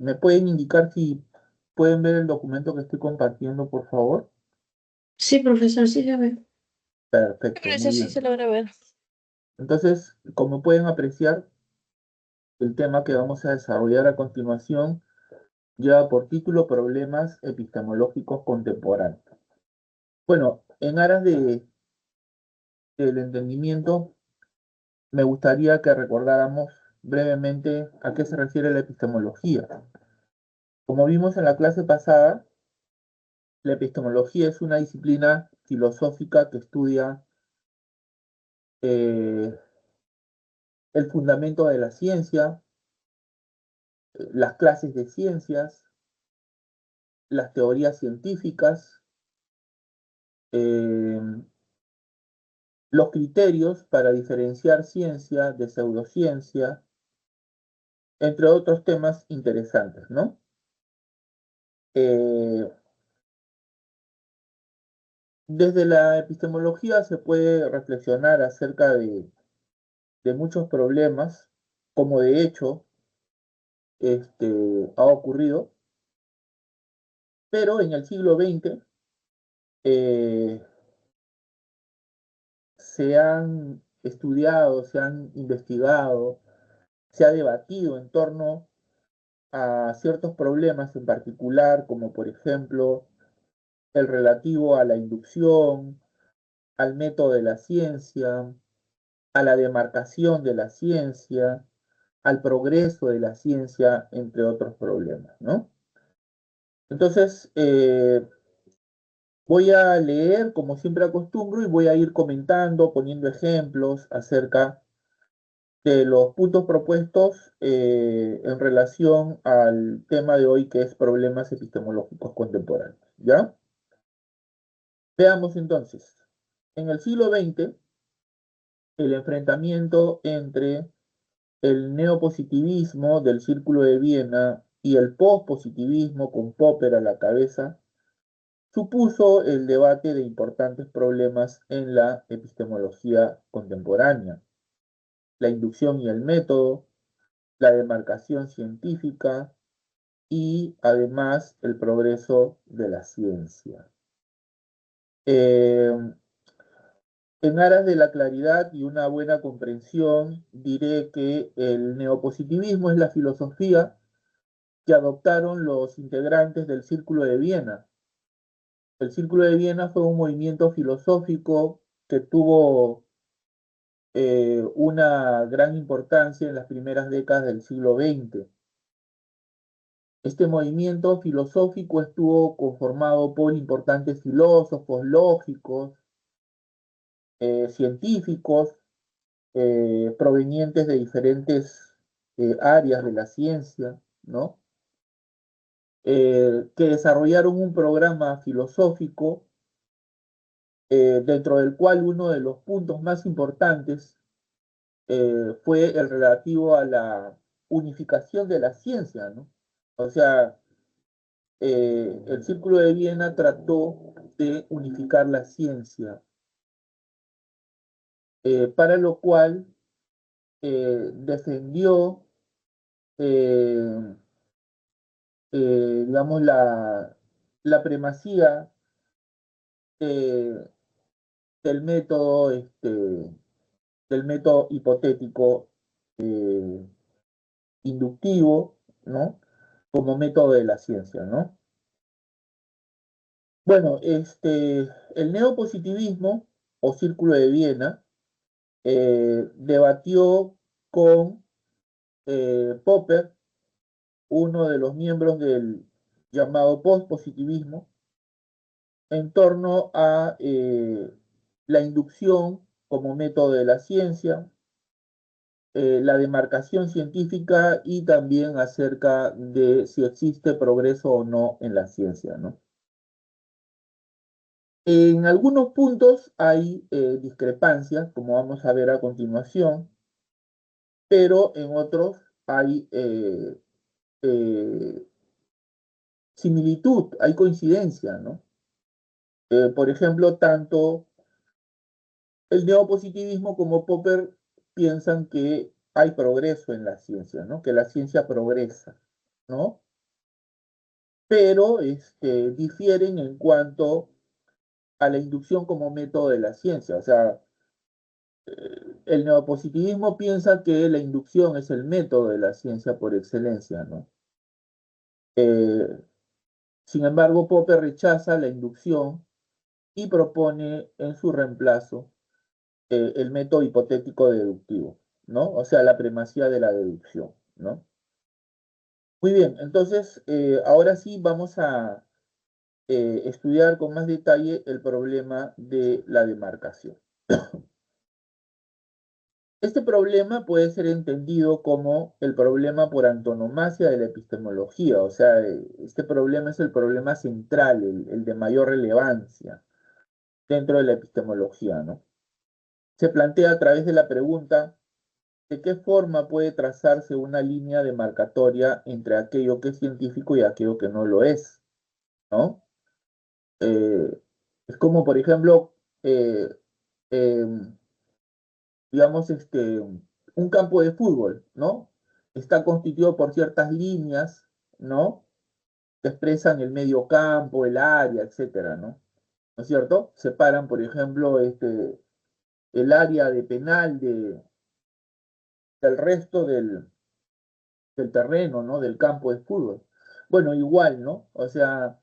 ¿Me pueden indicar si pueden ver el documento que estoy compartiendo, por favor? Sí, profesor, sí se ve. Perfecto, Profesor, muy sí se bien. logra ver. Entonces, como pueden apreciar, el tema que vamos a desarrollar a continuación lleva por título Problemas epistemológicos contemporáneos. Bueno, en aras del entendimiento, me gustaría que recordáramos brevemente a qué se refiere la epistemología. Como vimos en la clase pasada, la epistemología es una disciplina filosófica que estudia eh, el fundamento de la ciencia, las clases de ciencias, las teorías científicas, eh, los criterios para diferenciar ciencia de pseudociencia, entre otros temas interesantes, ¿no? Eh, Desde la epistemología se puede reflexionar acerca de muchos problemas, como de hecho ha ocurrido, pero en el siglo XX eh, se han estudiado, se han investigado, se ha debatido en torno a ciertos problemas en particular, como por ejemplo el relativo a la inducción, al método de la ciencia, a la demarcación de la ciencia, al progreso de la ciencia, entre otros problemas, ¿no? Entonces, voy a leer como siempre acostumbro y voy a ir comentando, poniendo ejemplos acerca de los puntos propuestos en relación al tema de hoy que es problemas epistemológicos contemporáneos, ¿ya? Veamos entonces, en el siglo XX, el enfrentamiento entre el neopositivismo del Círculo de Viena y el pospositivismo con Popper a la cabeza supuso el debate de importantes problemas en la epistemología contemporánea, la inducción y el método, la demarcación científica y además el progreso de la ciencia. Eh, en aras de la claridad y una buena comprensión, diré que el neopositivismo es la filosofía que adoptaron los integrantes del Círculo de Viena. El Círculo de Viena fue un movimiento filosófico que tuvo una gran importancia en las primeras décadas del siglo XX. Este movimiento filosófico estuvo conformado por importantes filósofos, lógicos, científicos, provenientes de diferentes áreas de la ciencia, ¿no? Que desarrollaron un programa filosófico dentro del cual uno de los puntos más importantes fue el relativo a la unificación de la ciencia, ¿no? O sea, el Círculo de Viena trató de unificar la ciencia, para lo cual defendió, eh, digamos, la primacía eh, del método, del método hipotético eh, inductivo, ¿no? Como método de la ciencia, ¿no? Bueno, el neopositivismo o Círculo de Viena debatió con Popper, uno de los miembros del llamado postpositivismo, en torno a la inducción como método de la ciencia, la demarcación científica y también acerca de si existe progreso o no en la ciencia, ¿no? En algunos puntos hay discrepancias, como vamos a ver a continuación, pero en otros hay eh, similitud, hay coincidencia, ¿no? Por ejemplo, tanto el neopositivismo como Popper piensan que hay progreso en la ciencia, ¿no? Que la ciencia progresa, ¿no? pero difieren en cuanto a la inducción como método de la ciencia. O sea, el neopositivismo piensa que la inducción es el método de la ciencia por excelencia, ¿no? Eh, Sin embargo, Popper rechaza la inducción y propone en su reemplazo el método hipotético deductivo, ¿no? O sea, la primacía de la deducción, ¿no? Muy bien, entonces ahora sí vamos a estudiar con más detalle el problema de la demarcación. Este problema puede ser entendido como el problema por antonomasia de la epistemología, o sea, este problema es el problema central, el de mayor relevancia dentro de la epistemología, ¿no? Se plantea a través de la pregunta: ¿de qué forma puede trazarse una línea demarcatoria entre aquello que es científico y aquello que no lo es? ¿No? Eh, es como, por ejemplo, eh, em, digamos, un campo de fútbol, ¿no? Está constituido por ciertas líneas, ¿no? Que expresan el medio campo, el área, etcétera, ¿no? ¿No es cierto? Separan, por ejemplo, el área de penal del resto del terreno, ¿no? Del campo de fútbol. Bueno, igual, ¿no? O sea,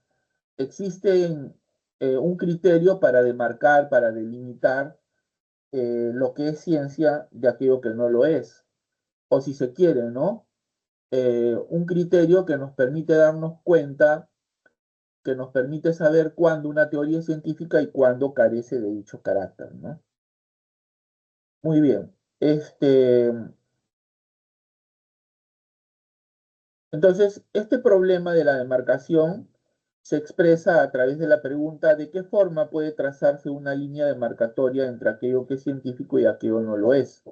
existe un criterio para demarcar, para delimitar lo que es ciencia de aquello que no lo es. O si se quiere, ¿no? Un criterio que nos permite darnos cuenta, que nos permite saber cuándo una teoría es científica y cuándo carece de dicho carácter, ¿no? Muy bien. Entonces, este problema de la demarcación se expresa a través de la pregunta: ¿de qué forma puede trazarse una línea demarcatoria entre aquello que es científico y aquello no lo es?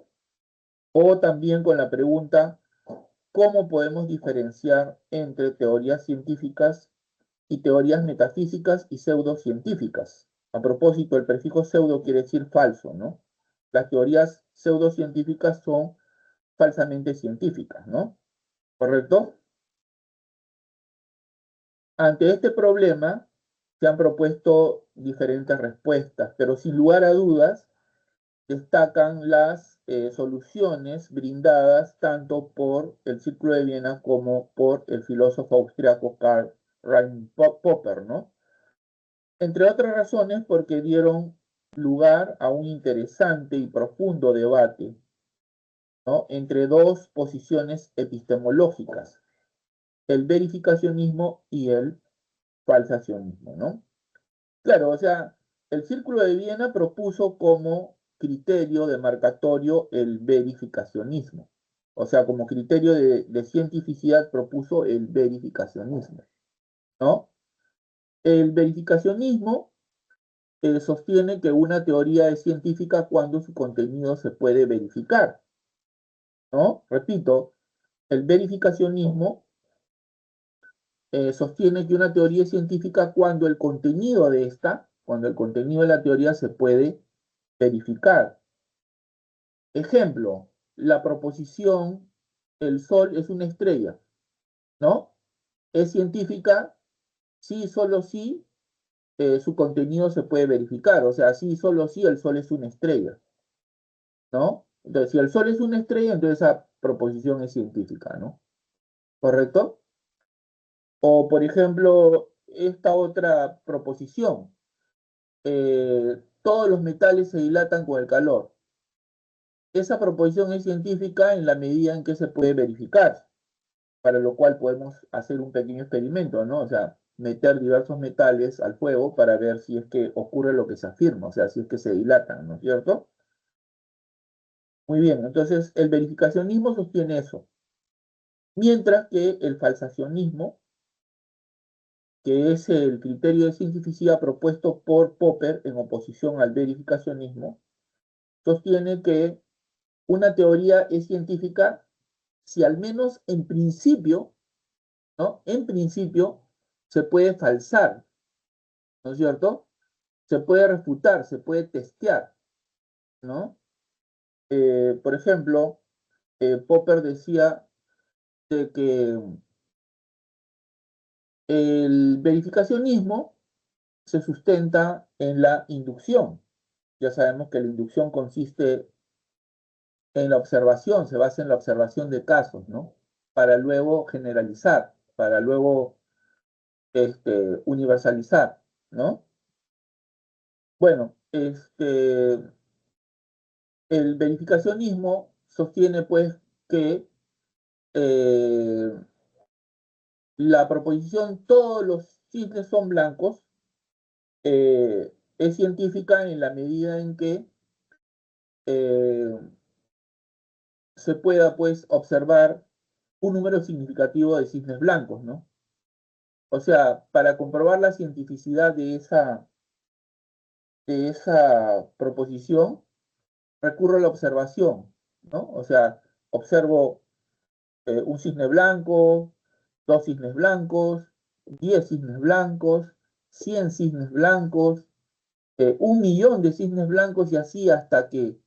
O también con la pregunta: ¿cómo podemos diferenciar entre teorías científicas y teorías metafísicas y pseudocientíficas? A propósito, el prefijo pseudo quiere decir falso, ¿no? Las teorías pseudocientíficas son falsamente científicas, ¿no? ¿Correcto? Ante este problema se han propuesto diferentes respuestas, pero sin lugar a dudas destacan las soluciones brindadas tanto por el Círculo de Viena como por el filósofo austriaco Karl Popper, ¿no? Entre otras razones porque dieron lugar a un interesante y profundo debate, ¿no? Entre dos posiciones epistemológicas: el verificacionismo y el falsacionismo, ¿no? Claro, o sea, el Círculo de Viena propuso como criterio demarcatorio el verificacionismo. O sea, como criterio de cientificidad propuso el verificacionismo, ¿no? El verificacionismo sostiene que una teoría es científica cuando su contenido se puede verificar, ¿no? Repito, el verificacionismo sostiene que una teoría es científica cuando el contenido de esta, cuando el contenido de la teoría se puede verificar. Ejemplo, la proposición: el Sol es una estrella, ¿no? Es científica si solo si su contenido se puede verificar, o sea, si solo si el Sol es una estrella, ¿no? Entonces, si el Sol es una estrella, entonces esa proposición es científica, ¿no? ¿Correcto? O, por ejemplo, esta otra proposición: todos los metales se dilatan con el calor. Esa proposición es científica en la medida en que se puede verificar, para lo cual podemos hacer un pequeño experimento, ¿no? O sea, meter diversos metales al fuego para ver si es que ocurre lo que se afirma, o sea, si es que se dilatan, ¿no es cierto? Muy bien, entonces el verificacionismo sostiene eso, mientras que el falsacionismo, que es el criterio de cientificidad propuesto por Popper en oposición al verificacionismo, sostiene que una teoría es científica si al menos en principio, ¿no? En principio se puede falsar, ¿no es cierto? Se puede refutar, se puede testear, ¿no? Por ejemplo, Popper decía de que El verificacionismo se sustenta en la inducción. Ya sabemos que la inducción consiste en la observación, se basa en la observación de casos, ¿no? Para luego generalizar, para luego universalizar, ¿no? Bueno, el verificacionismo sostiene pues que eh, la proposición todos los cisnes son blancos es científica en la medida en que eh, se pueda pues observar un número significativo de cisnes blancos, ¿no? O sea, para comprobar la cientificidad de esa proposición, recurro a la observación, ¿no? O sea, observo un cisne blanco, dos cisnes blancos, 10 cisnes blancos, 100 cisnes blancos, 1 millón de cisnes blancos y así hasta que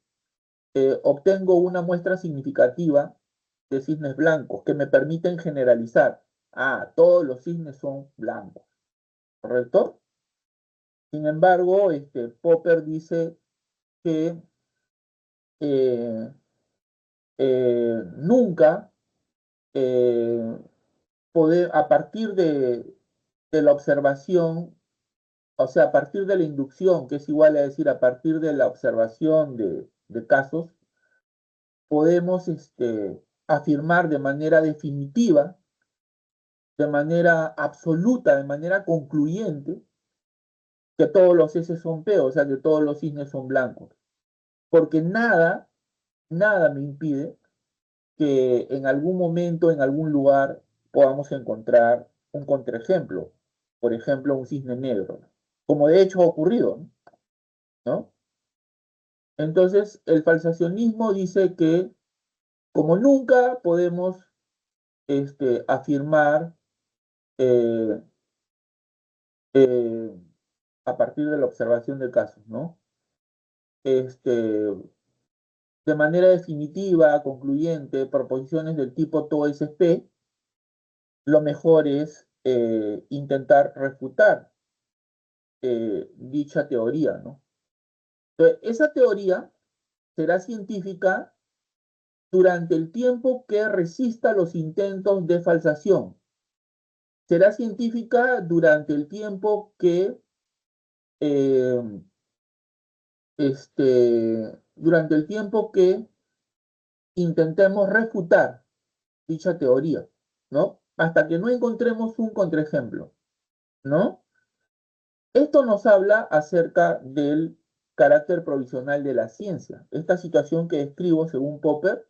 obtengo una muestra significativa de cisnes blancos que me permiten generalizar. Ah, todos los cisnes son blancos, ¿correcto? Sin embargo, Popper dice que eh, nunca eh, poder, a partir de la observación, o sea, a partir de la inducción, que es igual a decir, a partir de la observación de casos, podemos afirmar de manera definitiva, de manera absoluta, de manera concluyente, que todos los S son P, o sea, que todos los cisnes son blancos. Porque nada me impide que en algún momento, en algún lugar, podamos encontrar un contraejemplo. Por ejemplo, un cisne negro, como de hecho ha ocurrido, ¿no? Entonces, el falsacionismo dice que como nunca podemos afirmar eh, eh, a partir de la observación de casos, ¿no? De manera definitiva, concluyente, proposiciones del tipo todo es P, lo mejor es intentar refutar dicha teoría, ¿no? Entonces, esa teoría será científica durante el tiempo que resista los intentos de falsación. Será científica durante el tiempo que eh, durante el tiempo que intentemos refutar dicha teoría, ¿no? Hasta que no encontremos un contraejemplo, ¿no? Esto nos habla acerca del carácter provisional de la ciencia. Esta situación que describo, según Popper,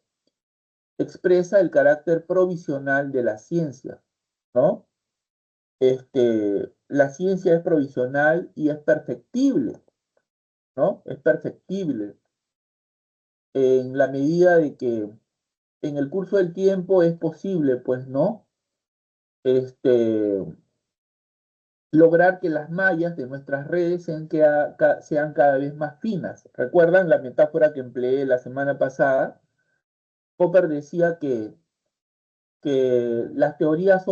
expresa el carácter provisional de la ciencia, ¿no? La ciencia es provisional y es perfectible, ¿no? Es perfectible en la medida de que en el curso del tiempo es posible, pues, ¿no? Este, lograr que las mallas de nuestras redes sean cada vez más finas. ¿Recuerdan la metáfora que empleé la semana pasada? Popper decía que las teorías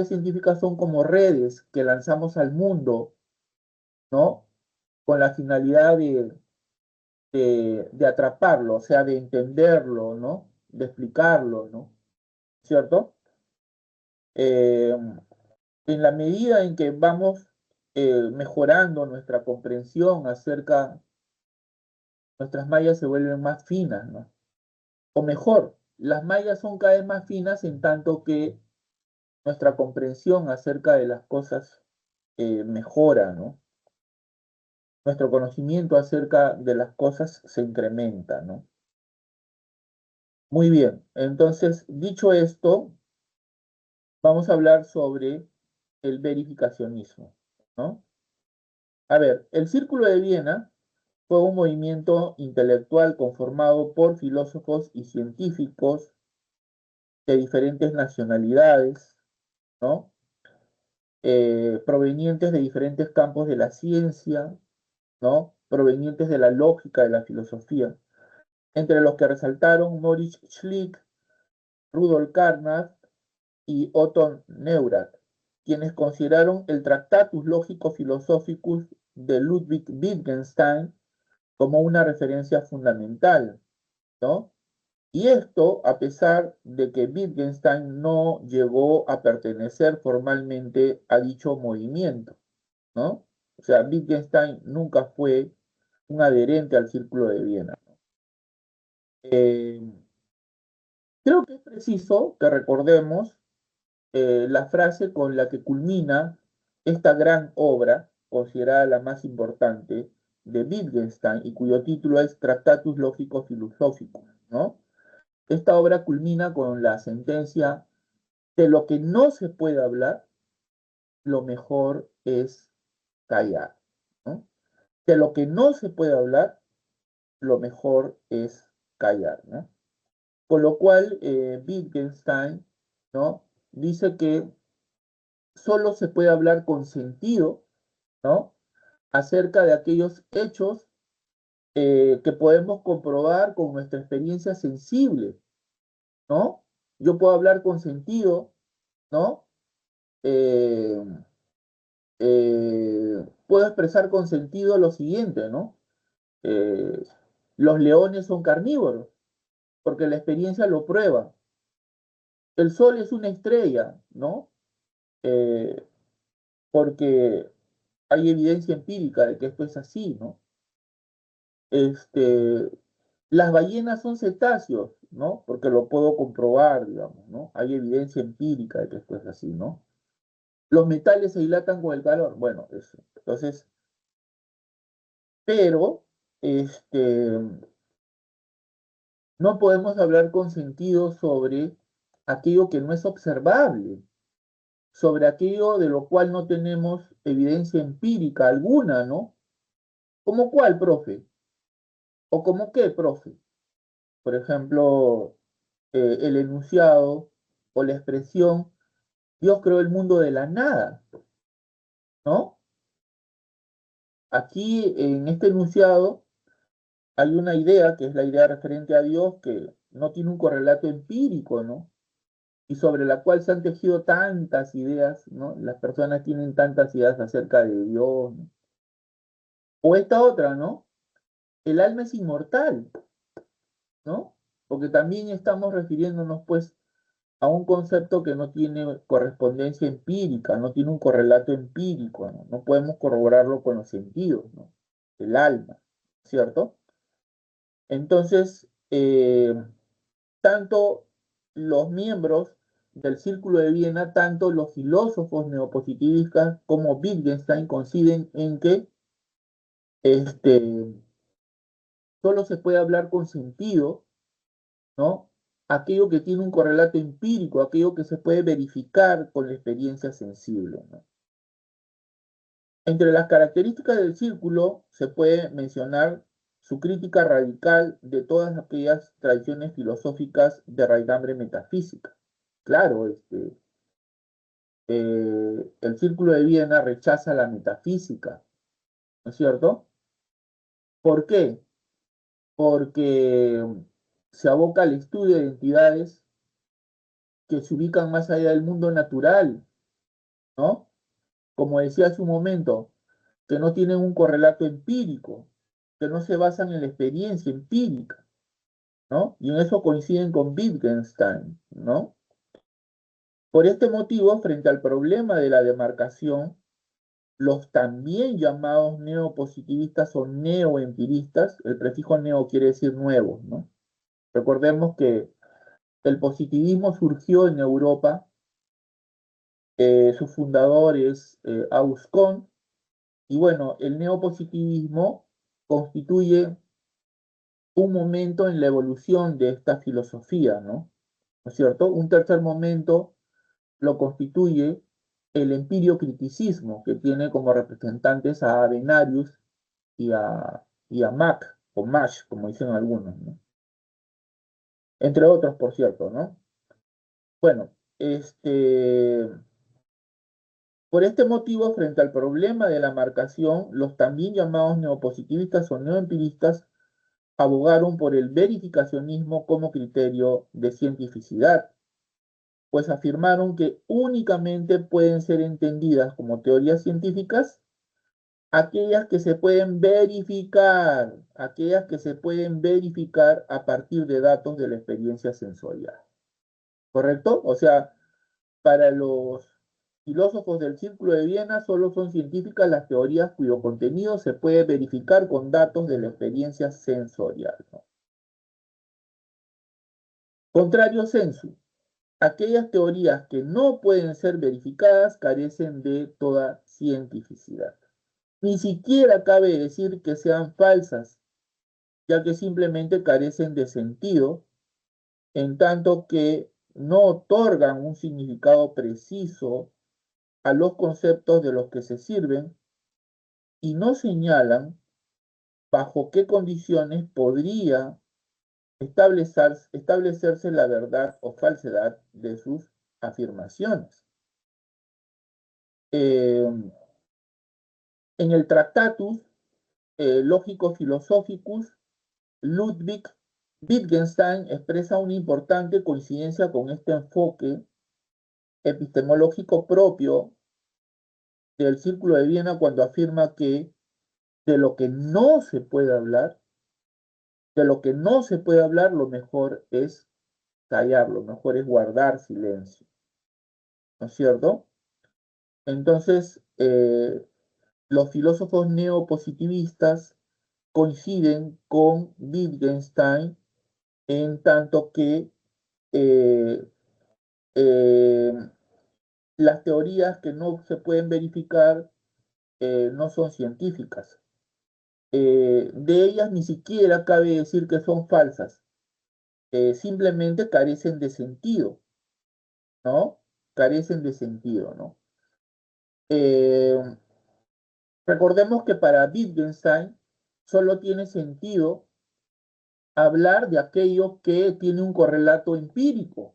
científicas son como redes que lanzamos al mundo, ¿no? Con la finalidad de atraparlo, o sea, de entenderlo, ¿no? De explicarlo, ¿no? ¿Cierto? Eh, en la medida en que vamos mejorando nuestra comprensión acerca, nuestras mallas se vuelven más finas, ¿no? O mejor, las mallas son cada vez más finas en tanto que nuestra comprensión acerca de las cosas mejora, ¿no? Nuestro conocimiento acerca de las cosas se incrementa, ¿no? Muy bien, entonces, dicho esto, vamos a hablar sobre el verificacionismo, ¿no? A ver, el Círculo de Viena fue un movimiento intelectual conformado por filósofos y científicos de diferentes nacionalidades, ¿no? Provenientes de diferentes campos de la ciencia, ¿no? Provenientes de la lógica, de la filosofía, entre los que resaltaron Moritz Schlick, Rudolf Carnap y Otto Neurath, quienes consideraron el Tractatus Logico-Philosophicus de Ludwig Wittgenstein como una referencia fundamental, ¿no? Y esto a pesar de que Wittgenstein no llegó a pertenecer formalmente a dicho movimiento, ¿no? O sea, Wittgenstein nunca fue un adherente al Círculo de Viena. Eh, Creo que es preciso que recordemos la frase con la que culmina esta gran obra, considerada la más importante, de Wittgenstein, y cuyo título es Tractatus Lógico Philosophicus, ¿no? Esta obra culmina con la sentencia: de lo que no se puede hablar, lo mejor es callar, ¿no? De lo que no se puede hablar, lo mejor es callar, ¿no? Con lo cual, Wittgenstein, ¿no? Dice que solo se puede hablar con sentido, ¿no? Acerca de aquellos hechos que podemos comprobar con nuestra experiencia sensible, ¿no? Yo puedo hablar con sentido, ¿no? Eh, Puedo expresar con sentido lo siguiente, ¿no? Eh, los leones son carnívoros, porque la experiencia lo prueba. El sol es una estrella, ¿no? Eh, Porque hay evidencia empírica de que esto es así, ¿no? Este, las ballenas son cetáceos, ¿no? Porque lo puedo comprobar, digamos, ¿no? Hay evidencia empírica de que esto es así, ¿no? Los metales se dilatan con el calor, bueno, eso. Entonces, pero, este, no podemos hablar con sentido sobre aquello que no es observable, sobre aquello de lo cual no tenemos evidencia empírica alguna, ¿no? ¿Cómo cuál, profe? ¿O cómo qué, profe? Por ejemplo, el enunciado o la expresión: Dios creó el mundo de la nada, ¿no? Aquí en este enunciado hay una idea, que es la idea referente a Dios, que no tiene un correlato empírico, ¿no? Y sobre la cual se han tejido tantas ideas, ¿no? Las personas tienen tantas ideas acerca de Dios, ¿no? O esta otra, ¿no? El alma es inmortal, ¿no? Porque también estamos refiriéndonos, pues, a un concepto que no tiene correspondencia empírica, no tiene un correlato empírico, ¿no? No podemos corroborarlo con los sentidos, ¿no? El alma, ¿cierto? Entonces, tanto los miembros del Círculo de Viena, tanto los filósofos neopositivistas como Wittgenstein coinciden en que este, solo se puede hablar con sentido, ¿no? Aquello que tiene un correlato empírico, aquello que se puede verificar con la experiencia sensible, ¿no? Entre las características del círculo se puede mencionar su crítica radical de todas aquellas tradiciones filosóficas de raigambre metafísica. Claro, el Círculo de Viena rechaza la metafísica, ¿no es cierto? ¿Por qué? Porque se aboca al estudio de entidades que se ubican más allá del mundo natural, ¿no? Como decía hace un momento, que no tienen un correlato empírico, que no se basan en la experiencia empírica, ¿no? Y en eso coinciden con Wittgenstein, ¿no? Por este motivo, frente al problema de la demarcación, los también llamados neopositivistas o neoempiristas, el prefijo neo quiere decir nuevo, ¿no? Recordemos que el positivismo surgió en Europa, su fundador es Auguste Comte, y bueno, el neopositivismo constituye un momento en la evolución de esta filosofía, ¿no? ¿No es cierto? Un tercer momento lo constituye el empirio-criticismo, que tiene como representantes a Avenarius y a Mach, o Mach, como dicen algunos, ¿no? Entre otros, por cierto, ¿no? Bueno, por este motivo, frente al problema de la marcación, los también llamados neopositivistas o neoempiristas abogaron por el verificacionismo como criterio de cientificidad. pues afirmaron que únicamente pueden ser entendidas como teorías científicas aquellas que se pueden verificar, aquellas que se pueden verificar a partir de datos de la experiencia sensorial. ¿Correcto? O sea, para los filósofos del Círculo de Viena solo son científicas las teorías cuyo contenido se puede verificar con datos de la experiencia sensorial, ¿no? Contrario sensu, aquellas teorías que no pueden ser verificadas carecen de toda cientificidad. Ni siquiera cabe decir que sean falsas, ya que simplemente carecen de sentido, en tanto que no otorgan un significado preciso a los conceptos de los que se sirven y no señalan bajo qué condiciones podría establecerse la verdad o falsedad de sus afirmaciones. En el Tractatus Lógico-Philosophicus, Ludwig Wittgenstein expresa una importante coincidencia con este enfoque epistemológico propio del Círculo de Viena cuando afirma que de lo que no se puede hablar, de lo que no se puede hablar, lo mejor es callar, lo mejor es guardar silencio, ¿no es cierto? Entonces, los filósofos neopositivistas coinciden con Wittgenstein en tanto que eh, eh, las teorías que no se pueden verificar no son científicas. De ellas ni siquiera cabe decir que son falsas, simplemente carecen de sentido, ¿no? Carecen de sentido, ¿no? Eh, Recordemos que para Wittgenstein solo tiene sentido hablar de aquello que tiene un correlato empírico.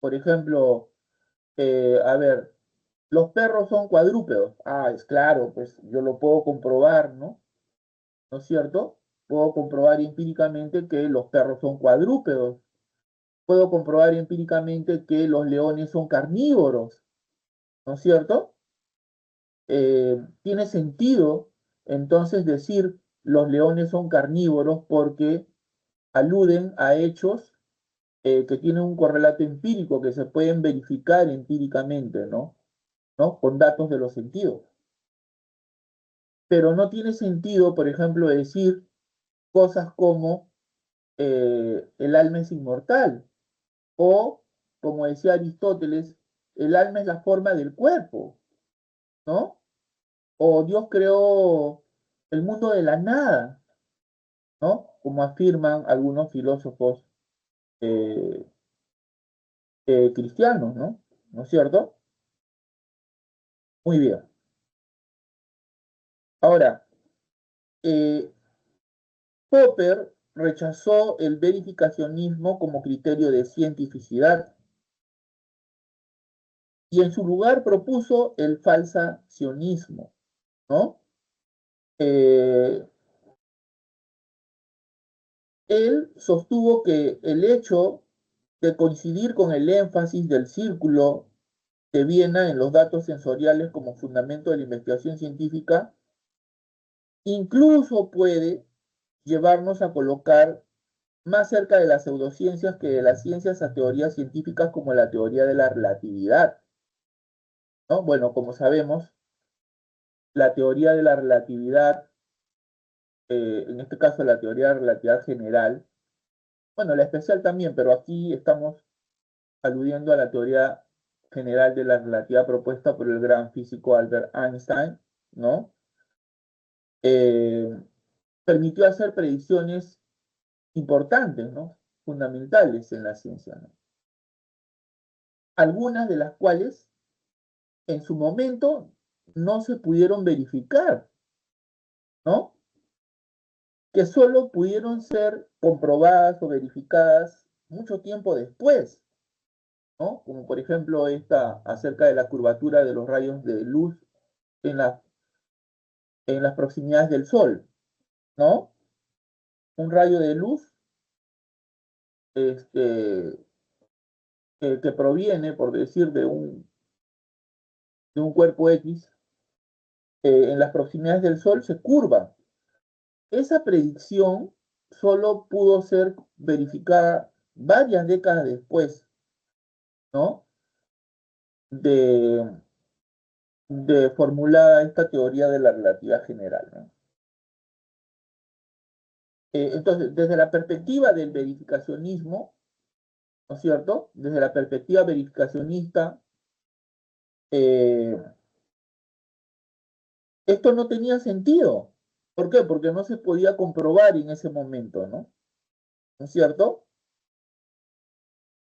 Por ejemplo, a ver, los perros son cuadrúpedos. Ah, es claro, pues yo lo puedo comprobar, ¿no? ¿No es cierto? Puedo comprobar empíricamente que los perros son cuadrúpedos. Puedo comprobar empíricamente que los leones son carnívoros, ¿no es cierto? Tiene sentido entonces decir los leones son carnívoros porque aluden a hechos que tienen un correlato empírico que se pueden verificar empíricamente, ¿no? ¿No? Con datos de los sentidos. Pero no tiene sentido, por ejemplo, decir cosas como el alma es inmortal o, como decía Aristóteles, el alma es la forma del cuerpo, ¿no? O Dios creó el mundo de la nada, ¿no? Como afirman algunos filósofos eh, cristianos, ¿no? ¿No es cierto? Muy bien. Ahora, eh, Popper rechazó el verificacionismo como criterio de cientificidad y en su lugar propuso el falsacionismo, ¿no? Eh, Él sostuvo que el hecho de coincidir con el énfasis del círculo de Viena en los datos sensoriales como fundamento de la investigación científica incluso puede llevarnos a colocar más cerca de las pseudociencias que de las ciencias a teorías científicas como la teoría de la relatividad, ¿no? Bueno, como sabemos, la teoría de la relatividad, en este caso la teoría de la relatividad general, bueno, la especial también, pero aquí estamos aludiendo a la teoría general de la relatividad propuesta por el gran físico Albert Einstein, ¿no? Eh, Permitió hacer predicciones importantes, ¿no? Fundamentales en la ciencia, ¿no? Algunas de las cuales en su momento no se pudieron verificar, ¿no? Que solo pudieron ser comprobadas o verificadas mucho tiempo después, ¿no? Como por ejemplo esta acerca de la curvatura de los rayos de luz en, en las proximidades del Sol, ¿no? Un rayo de luz este, que proviene, por decir, de un cuerpo X, en las proximidades del Sol se curva. Esa predicción solo pudo ser verificada varias décadas después, ¿no? De, de formulada esta teoría de la relatividad general, ¿no? Entonces, desde la perspectiva del verificacionismo, ¿no es cierto? Desde la perspectiva verificacionista, eh, esto no tenía sentido. ¿Por qué? Porque no se podía comprobar en ese momento, ¿no? ¿No es cierto?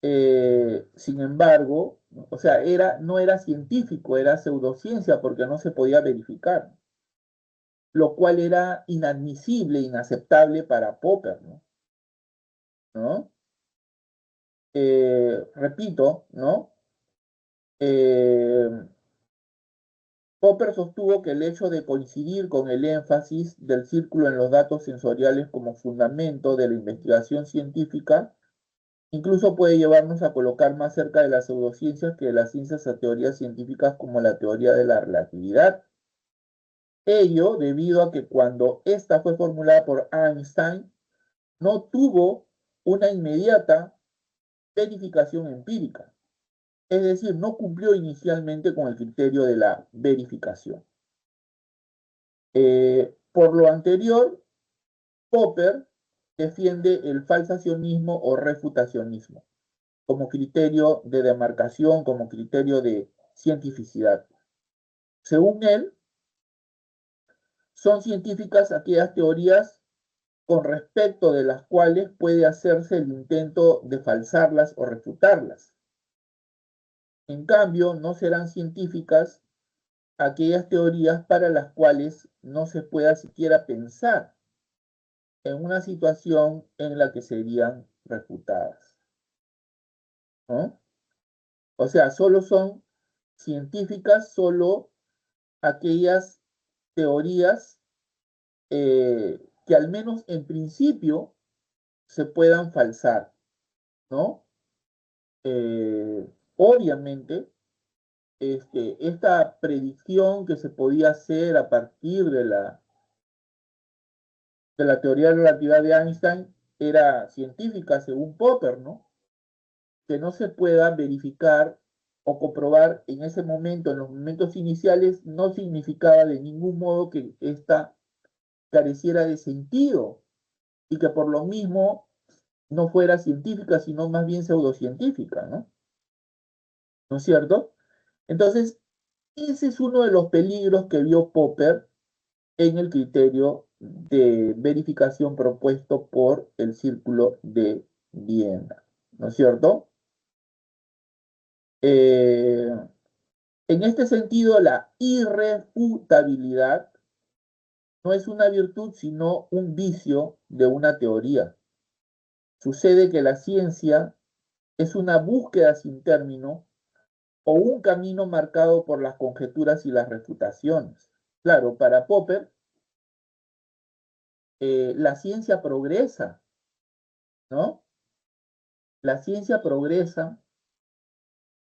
Sin embargo, o sea, no era científico, era pseudociencia porque no se podía verificar, lo cual era inadmisible, inaceptable para Popper, ¿no? ¿No? Repito, ¿no? Eh, Popper sostuvo que el hecho de coincidir con el énfasis del círculo en los datos sensoriales como fundamento de la investigación científica incluso puede llevarnos a colocar más cerca de las pseudociencias que de las ciencias a teorías científicas como la teoría de la relatividad. Ello debido a que cuando esta fue formulada por Einstein, no tuvo una inmediata verificación empírica. Es decir, no cumplió inicialmente con el criterio de la verificación. Por lo anterior, Popper defiende el falsacionismo o refutacionismo como criterio de demarcación, como criterio de cientificidad. Según él, son científicas aquellas teorías con respecto de las cuales puede hacerse el intento de falsarlas o refutarlas. En cambio, no serán científicas aquellas teorías para las cuales no se pueda siquiera pensar en una situación en la que serían refutadas, ¿no? O sea, solo son científicas, solo aquellas teorías que al menos en principio se puedan falsar, ¿no? Obviamente, esta predicción que se podía hacer a partir de la teoría de la relatividad de Einstein era científica según Popper, ¿no? Que no se pueda verificar o comprobar en ese momento, en los momentos iniciales, no significaba de ningún modo que esta careciera de sentido y que por lo mismo no fuera científica, sino más bien pseudocientífica, ¿no? ¿No es cierto? Entonces, ese es uno de los peligros que vio Popper en el criterio de verificación propuesto por el Círculo de Viena, ¿no es cierto? Eh, en este sentido, la irrefutabilidad no es una virtud, sino un vicio de una teoría. Sucede que la ciencia es una búsqueda sin término o un camino marcado por las conjeturas y las refutaciones. Claro, para Popper, la ciencia progresa, ¿no? La ciencia progresa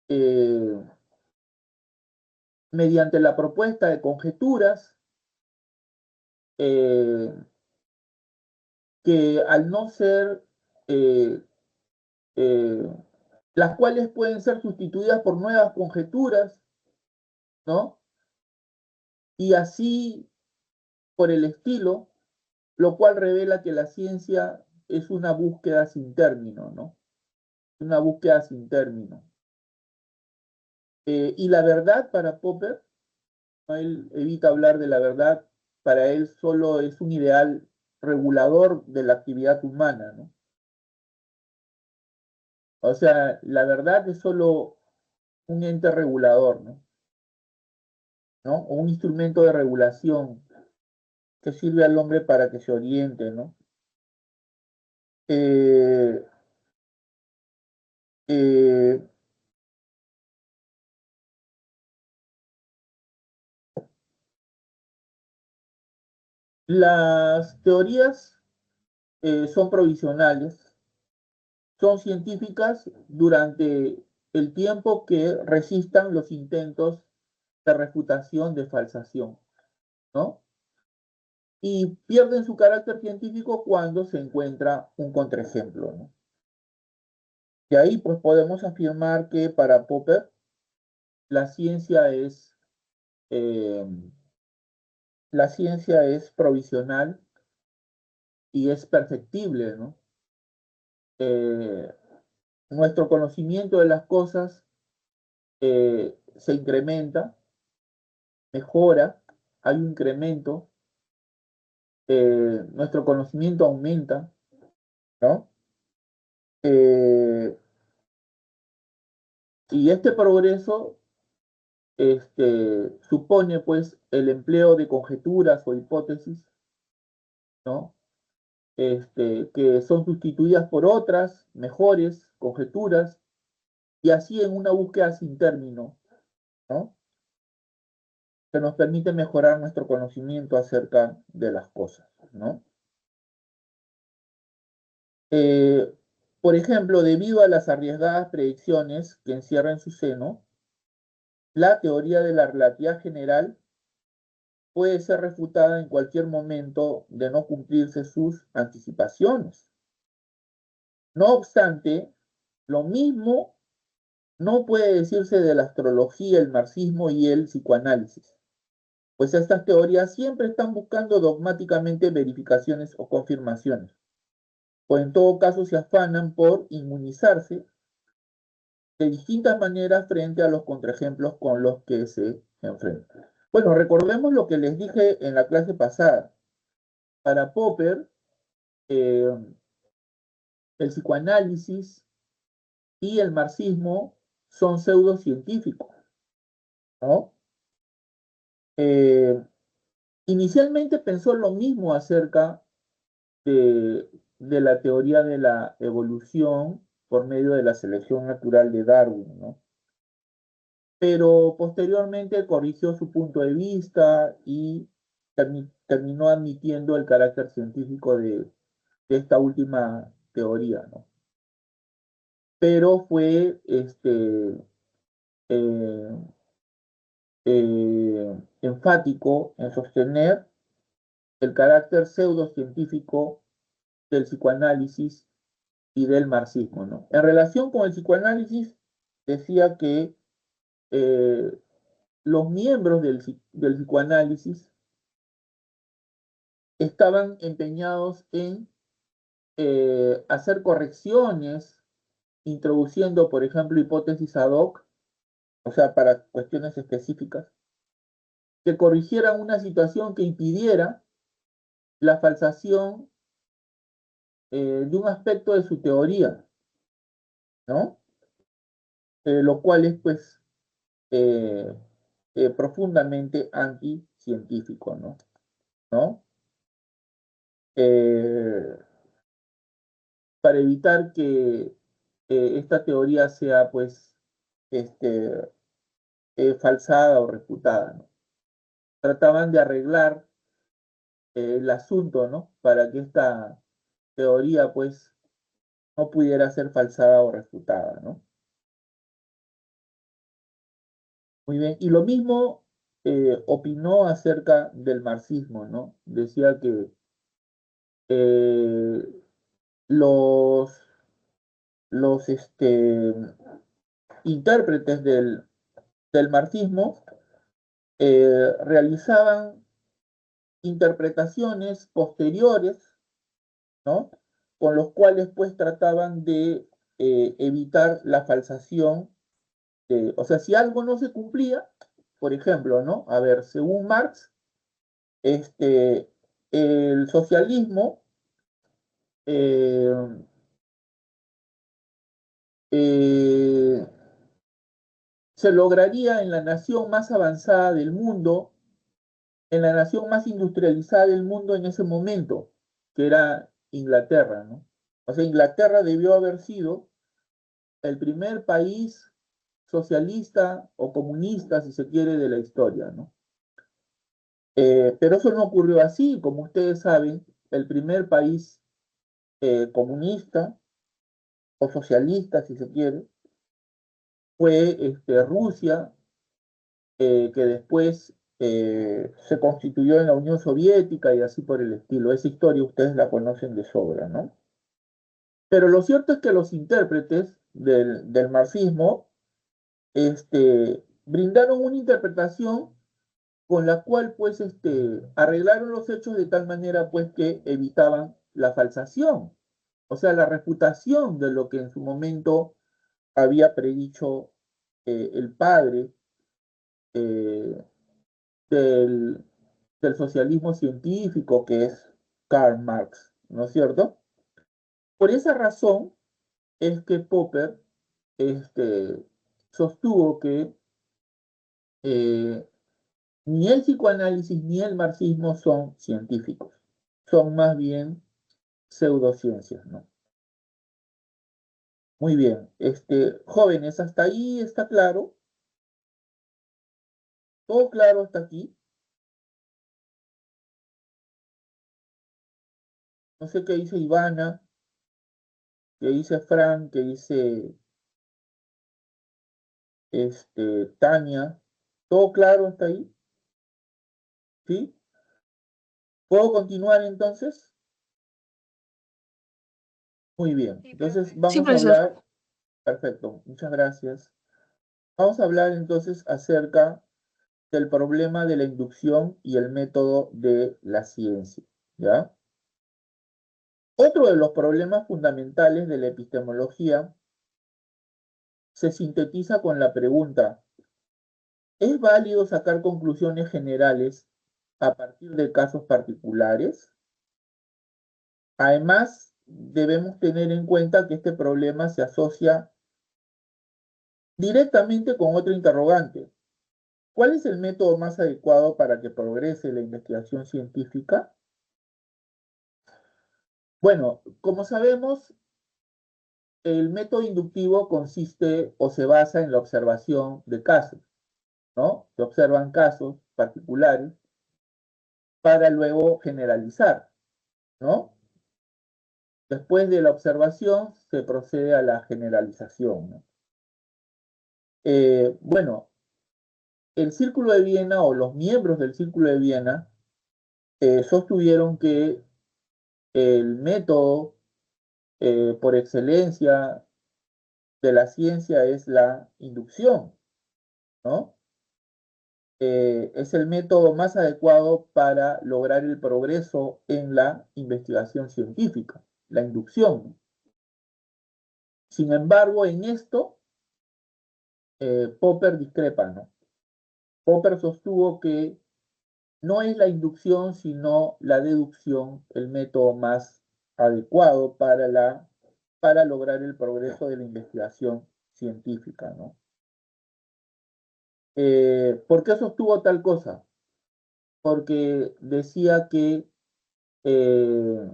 eh, mediante la propuesta de conjeturas eh, que al no ser, eh, eh, las cuales pueden ser sustituidas por nuevas conjeturas, ¿no? Y así por el estilo, lo cual revela que la ciencia es una búsqueda sin término, ¿no? Una búsqueda sin término. Y la verdad para Popper, ¿no? Él evita hablar de la verdad, para él solo es un ideal regulador de la actividad humana, ¿no? O sea, la verdad es solo un ente regulador, ¿no? ¿No? O un instrumento de regulación que sirve al hombre para que se oriente, ¿no? Eh, eh, las teorías son provisionales, son científicas durante el tiempo que resistan los intentos de refutación, de falsación, ¿no? Y pierden su carácter científico cuando se encuentra un contraejemplo, ¿no? Y ahí pues podemos afirmar que para Popper la ciencia es, eh, la ciencia es provisional y es perfectible, ¿no? Eh, Nuestro conocimiento de las cosas se incrementa, mejora, hay un incremento, nuestro conocimiento aumenta, ¿no? Eh, y este progreso supone pues el empleo de conjeturas o hipótesis, ¿no? Que son sustituidas por otras, mejores conjeturas, y así en una búsqueda sin término, ¿no? Que nos permite mejorar nuestro conocimiento acerca de las cosas, ¿no? Eh, por ejemplo, debido a las arriesgadas predicciones que encierra en su seno, la teoría de la relatividad general puede ser refutada en cualquier momento de no cumplirse sus anticipaciones. No obstante, lo mismo no puede decirse de la astrología, el marxismo y el psicoanálisis, pues estas teorías siempre están buscando dogmáticamente verificaciones o confirmaciones, o en todo caso se afanan por inmunizarse de distintas maneras frente a los contraejemplos con los que se enfrentan. Bueno, recordemos lo que les dije en la clase pasada. Para Popper, eh, el psicoanálisis y el marxismo son pseudocientíficos, ¿no? Eh, Inicialmente pensó lo mismo acerca de la teoría de la evolución por medio de la selección natural de Darwin, ¿no? Pero posteriormente corrigió su punto de vista y terminó admitiendo el carácter científico de esta última teoría, ¿no? Pero fue eh, enfático en sostener el carácter pseudocientífico del psicoanálisis y del marxismo, ¿no? En relación con el psicoanálisis, decía que eh, los miembros del psicoanálisis estaban empeñados en hacer correcciones, introduciendo, por ejemplo, hipótesis ad hoc, o sea, para cuestiones específicas, que corrigieran una situación que impidiera la falsación de un aspecto de su teoría, ¿no? Lo cual es, pues, eh, profundamente anticientífico, ¿no? ¿No? Eh, para evitar que esta teoría sea, pues, este, falsada o refutada, ¿no? Trataban de arreglar el asunto, ¿no? Para que esta teoría, pues, no pudiera ser falsada o refutada, ¿no? Muy bien, y lo mismo opinó acerca del marxismo, ¿no? Decía que eh, los, los intérpretes del marxismo realizaban interpretaciones posteriores, ¿no? Con los cuales pues trataban de evitar la falsación. O sea, si algo no se cumplía, por ejemplo, ¿no? A ver, según Marx, este, el socialismo eh, eh, se lograría en la nación más avanzada del mundo, en la nación más industrializada del mundo en ese momento, que era Inglaterra, ¿no? O sea, Inglaterra debió haber sido el primer país socialista o comunista, si se quiere, de la historia, ¿no? Pero eso no ocurrió así, como ustedes saben, el primer país comunista o socialista, si se quiere, fue Rusia, que después se constituyó en la Unión Soviética y así por el estilo. Esa historia ustedes la conocen de sobra, ¿no? Pero lo cierto es que los intérpretes del marxismo brindaron una interpretación con la cual pues arreglaron los hechos de tal manera pues que evitaban la falsación, o sea, la refutación de lo que en su momento había predicho el padre eh, del, del socialismo científico que es Karl Marx, ¿no es cierto? Por esa razón es que Popper sostuvo que eh, ni el psicoanálisis ni el marxismo son científicos, son más bien pseudociencias, ¿no? Muy bien, jóvenes, hasta ahí está claro, todo claro hasta aquí. No sé qué dice Ivana, qué dice Frank, qué dice Tania, todo claro hasta ahí, ¿sí? ¿Puedo continuar entonces? Muy bien, Sí, entonces profe. Sí, vamos a profesor. hablar, perfecto, muchas gracias. Vamos a hablar entonces acerca del problema de la inducción y el método de la ciencia, ¿ya? Otro de los problemas fundamentales de la epistemología se sintetiza con la pregunta: ¿es válido sacar conclusiones generales a partir de casos particulares? Además, debemos tener en cuenta que este problema se asocia directamente con otro interrogante. ¿Cuál es el método más adecuado para que progrese la investigación científica? Bueno, como sabemos, el método inductivo consiste o se basa en la observación de casos, ¿no? Se observan casos particulares para luego generalizar, ¿no? Después de la observación se procede a la generalización, ¿no? Bueno, el Círculo de Viena o los miembros del Círculo de Viena sostuvieron que el método por excelencia de la ciencia es la inducción, ¿no? Es el método más adecuado para lograr el progreso en la investigación científica, la inducción. Sin embargo, en esto, Popper discrepa, ¿no? Popper sostuvo que no es la inducción, sino la deducción el método más adecuado para lograr el progreso de la investigación científica, ¿no? ¿Por qué sostuvo tal cosa? Porque decía que eh,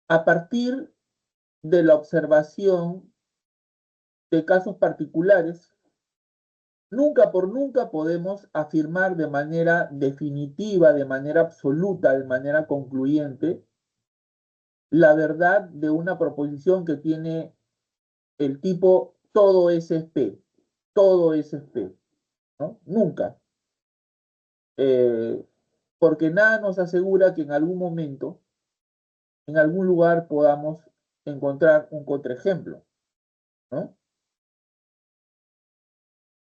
a partir de la observación de casos particulares, nunca por nunca podemos afirmar de manera definitiva, de manera absoluta, de manera concluyente, la verdad de una proposición que tiene el tipo todo es P, todo es P, ¿no? Nunca. Eh, Porque nada nos asegura que en algún momento, en algún lugar podamos encontrar un contraejemplo, ¿no?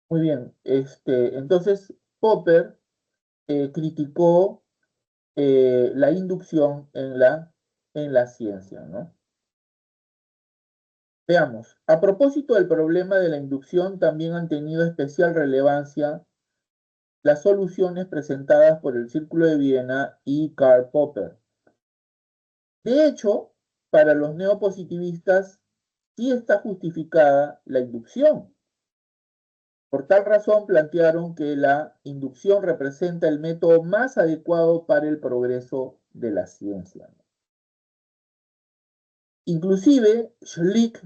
Muy bien, entonces Popper criticó la inducción en la ciencia, ¿no? Veamos, a propósito del problema de la inducción, también han tenido especial relevancia las soluciones presentadas por el Círculo de Viena y Karl Popper. De hecho, para los neopositivistas sí está justificada la inducción. Por tal razón plantearon que la inducción representa el método más adecuado para el progreso de la ciencia. Inclusive, Schlick,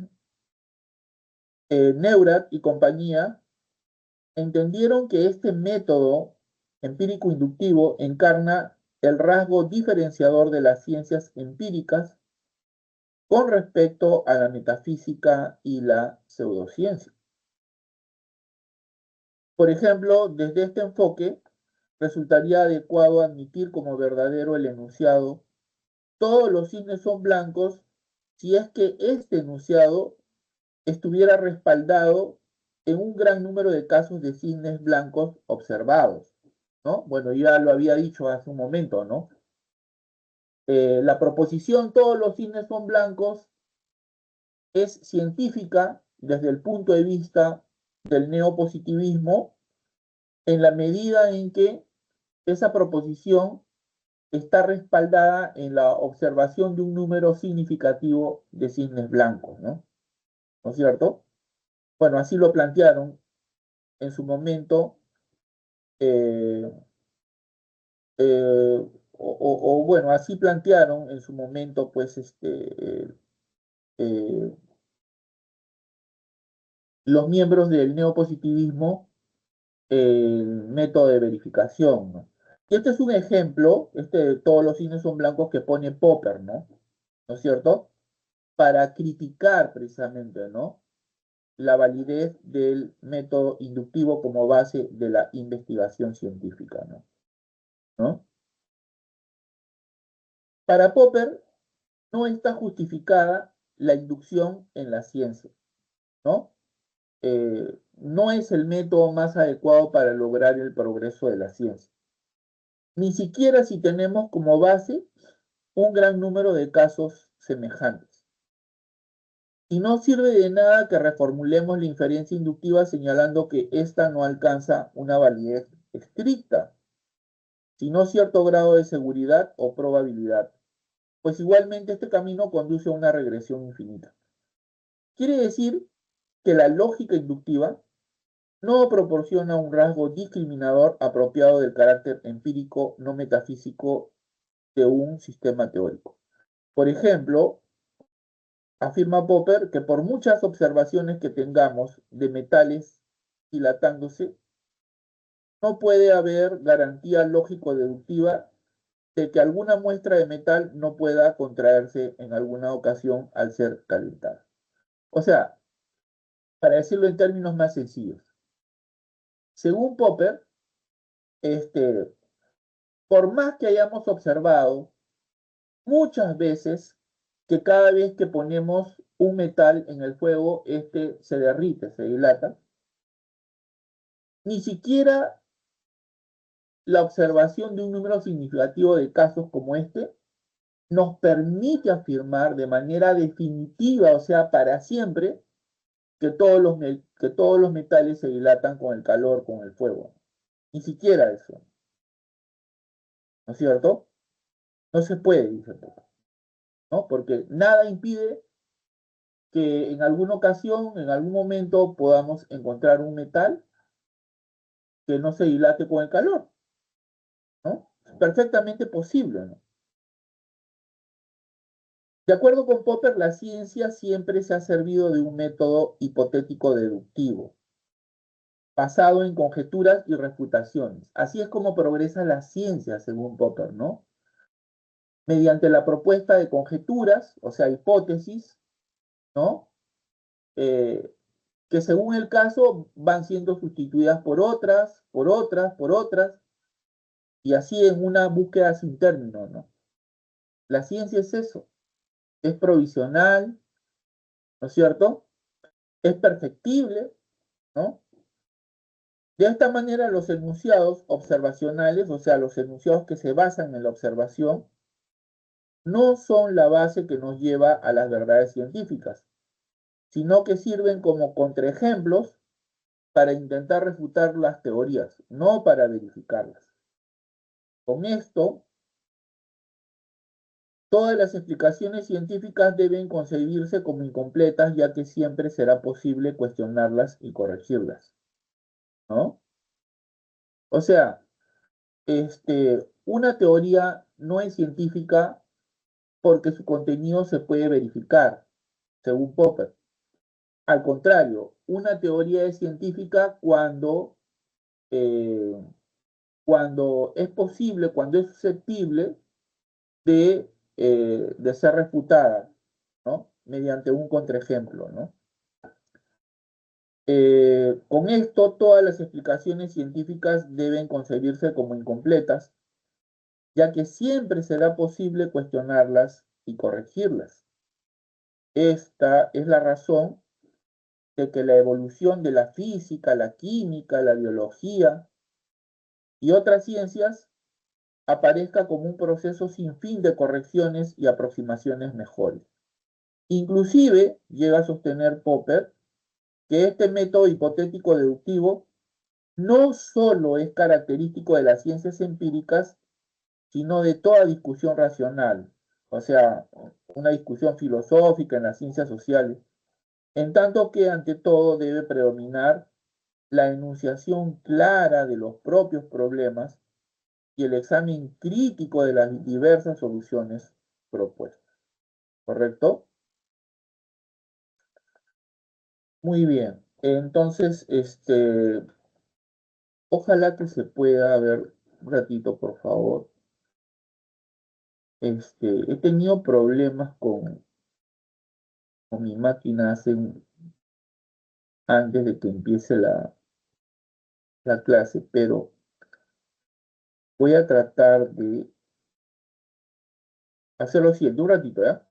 Neurath y compañía entendieron que este método empírico inductivo encarna el rasgo diferenciador de las ciencias empíricas con respecto a la metafísica y la pseudociencia. Por ejemplo, desde este enfoque, resultaría adecuado admitir como verdadero el enunciado: todos los cisnes son blancos, si es que este enunciado estuviera respaldado en un gran número de casos de cisnes blancos observados, ¿no? Bueno, ya lo había dicho hace un momento, ¿no? La proposición todos los cisnes son blancos es científica desde el punto de vista del neopositivismo, en la medida en que esa proposición está respaldada en la observación de un número significativo de cisnes blancos, ¿no? ¿No es cierto? Bueno, así lo plantearon en su momento, eh, bueno, así plantearon en su momento, pues, eh, los miembros del neopositivismo, el método de verificación, ¿no? Y este es un ejemplo, de todos los cisnes son blancos que pone Popper, ¿no? ¿No es cierto? Para criticar precisamente, ¿no?, la validez del método inductivo como base de la investigación científica, ¿no? ¿No? Para Popper no está justificada la inducción en la ciencia, ¿no? No es el método más adecuado para lograr el progreso de la ciencia, ni siquiera si tenemos como base un gran número de casos semejantes. Y no sirve de nada que reformulemos la inferencia inductiva señalando que ésta no alcanza una validez estricta, sino cierto grado de seguridad o probabilidad, pues igualmente este camino conduce a una regresión infinita. Quiere decir que la lógica inductiva no proporciona un rasgo discriminador apropiado del carácter empírico no metafísico de un sistema teórico. Por ejemplo, afirma Popper que por muchas observaciones que tengamos de metales dilatándose, no puede haber garantía lógico-deductiva de que alguna muestra de metal no pueda contraerse en alguna ocasión al ser calentada. O sea, para decirlo en términos más sencillos, según Popper, por más que hayamos observado muchas veces que cada vez que ponemos un metal en el fuego, se derrite, se dilata, ni siquiera la observación de un número significativo de casos como nos permite afirmar de manera definitiva, o sea, para siempre, que todos los metales se dilatan con el calor, con el fuego. Ni siquiera eso, ¿no es cierto? No se puede, dice Popper, ¿no? Porque nada impide que en alguna ocasión, en algún momento, podamos encontrar un metal que no se dilate con el calor, ¿no? Es perfectamente posible, ¿no? De acuerdo con Popper, la ciencia siempre se ha servido de un método hipotético deductivo, basado en conjeturas y refutaciones. Así es como progresa la ciencia, según Popper, ¿no? Mediante la propuesta de conjeturas, o sea, hipótesis, ¿no? Eh, que según el caso van siendo sustituidas por otras, por otras, por otras, y así en una búsqueda sin término, ¿no? La ciencia es eso, es provisional, ¿no es cierto? Es perfectible, ¿no? De esta manera, los enunciados observacionales, o sea, los enunciados que se basan en la observación, no son la base que nos lleva a las verdades científicas, sino que sirven como contraejemplos para intentar refutar las teorías, no para verificarlas. Con esto, todas las explicaciones científicas deben concebirse como incompletas, ya que siempre será posible cuestionarlas y corregirlas, ¿no? O sea, una teoría no es científica porque su contenido se puede verificar, según Popper. Al contrario, una teoría es científica eh, cuando es posible, cuando es susceptible de ser refutada, ¿no? Mediante un contraejemplo, ¿no? Con esto, todas las explicaciones científicas deben concebirse como incompletas, ya que siempre será posible cuestionarlas y corregirlas. Esta es la razón de que la evolución de la física, la química, la biología y otras ciencias aparezca como un proceso sin fin de correcciones y aproximaciones mejores. Inclusive llega a sostener Popper que este método hipotético deductivo no solo es característico de las ciencias empíricas, sino de toda discusión racional, o sea, una discusión filosófica en las ciencias sociales, en tanto que ante todo debe predominar la enunciación clara de los propios problemas y el examen crítico de las diversas soluciones propuestas. ¿Correcto? Muy bien. Entonces, ojalá que se pueda ver un ratito, por favor. He tenido problemas con mi máquina antes de que empiece la clase, pero voy a tratar de hacerlo siguiente, un ratito, ¿ya?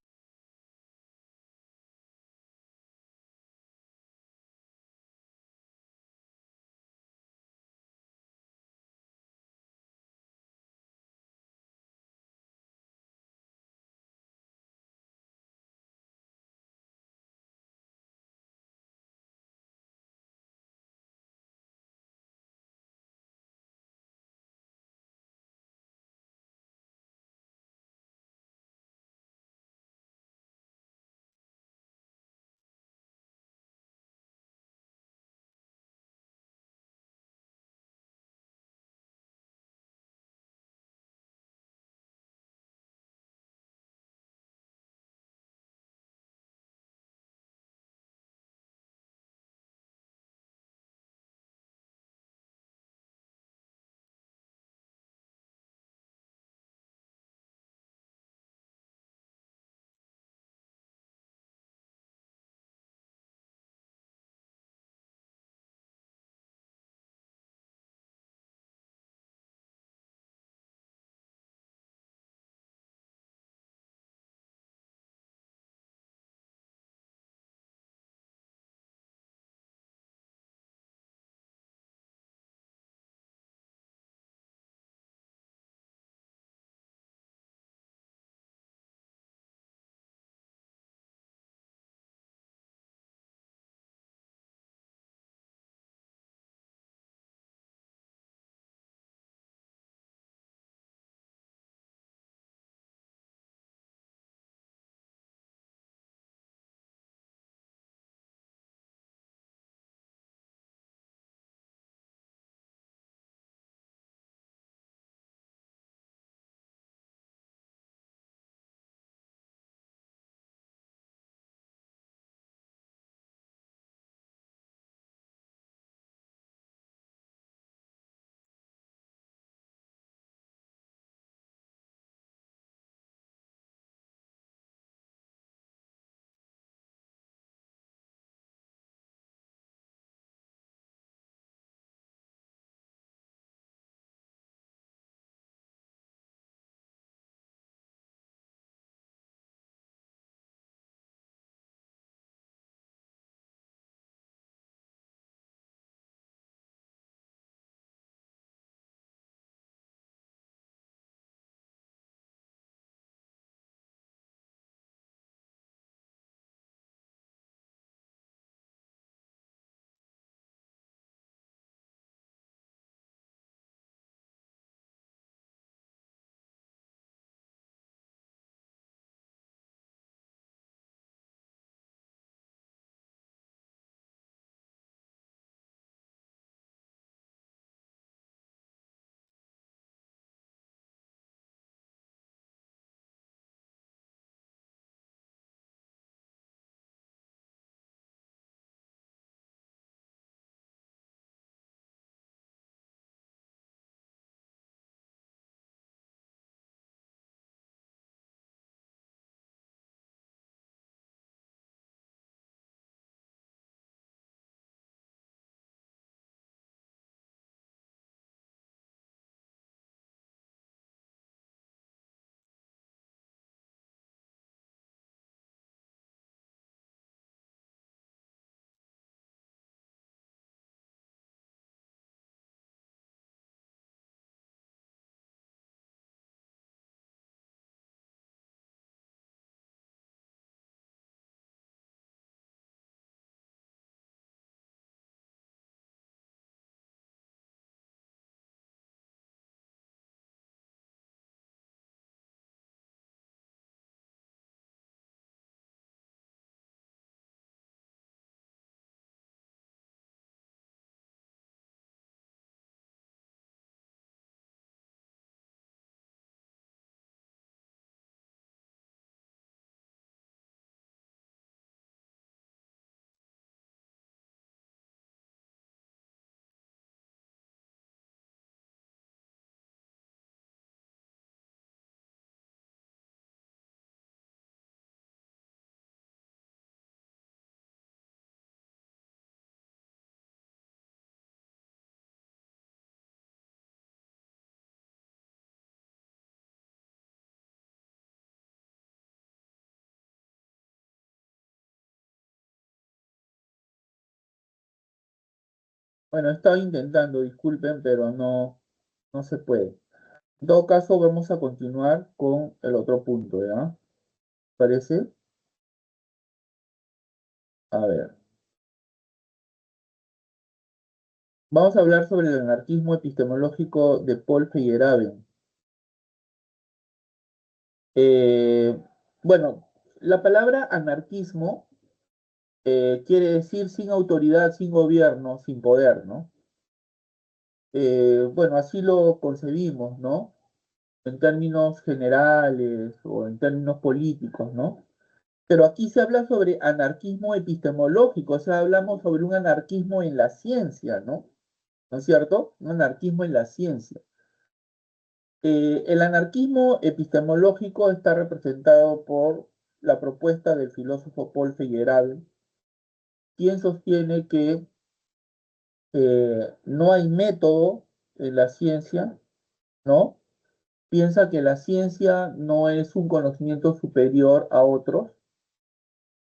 Bueno, estaba intentando, disculpen, pero no se puede. En todo caso, vamos a continuar con el otro punto, ¿ya? ¿Parece? A ver. Vamos a hablar sobre el anarquismo epistemológico de Paul Feyerabend. Eh, bueno, la palabra anarquismo quiere decir sin autoridad, sin gobierno, sin poder, ¿no? Bueno, así lo concebimos, ¿no? En términos generales o en términos políticos, ¿no? Pero aquí se habla sobre anarquismo epistemológico, o sea, hablamos sobre un anarquismo en la ciencia, ¿no? ¿No es cierto? Un anarquismo en la ciencia. El anarquismo epistemológico está representado por la propuesta del filósofo Paul Feyerabend, quien sostiene que no hay método en la ciencia, ¿no? Piensa que la ciencia no es un conocimiento superior a otros,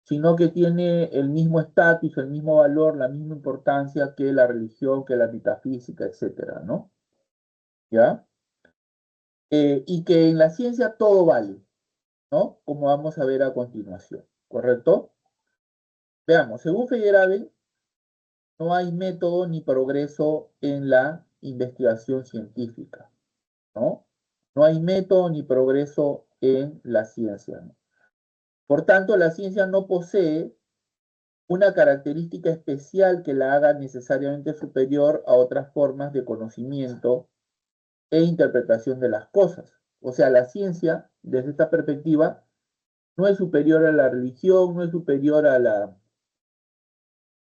sino que tiene el mismo estatus, el mismo valor, la misma importancia que la religión, que la metafísica, etcétera, ¿no? ¿Ya? Y que en la ciencia todo vale, ¿no? Como vamos a ver a continuación, ¿correcto? Veamos, según Feyerabend, no hay método ni progreso en la investigación científica, ¿no? No hay método ni progreso en la ciencia, ¿no? Por tanto, la ciencia no posee una característica especial que la haga necesariamente superior a otras formas de conocimiento e interpretación de las cosas. O sea, la ciencia, desde esta perspectiva, no es superior a la religión, no es superior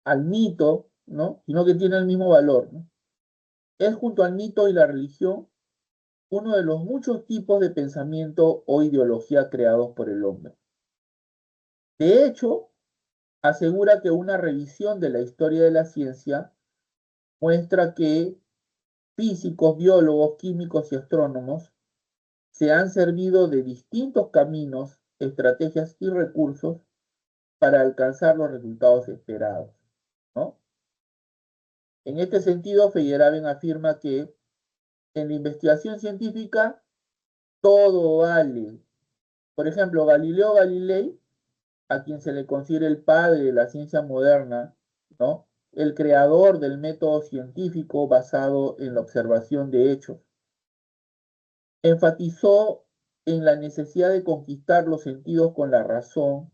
al mito, ¿no? Sino que tiene el mismo valor, ¿no? Es junto al mito y la religión uno de los muchos tipos de pensamiento o ideología creados por el hombre. De hecho, asegura que una revisión de la historia de la ciencia muestra que físicos, biólogos, químicos y astrónomos se han servido de distintos caminos, estrategias y recursos para alcanzar los resultados esperados, ¿no? En este sentido, Feyerabend afirma que en la investigación científica todo vale. Por ejemplo, Galileo Galilei, a quien se le considera el padre de la ciencia moderna, ¿no? El creador del método científico basado en la observación de hechos, enfatizó en la necesidad de conquistar los sentidos con la razón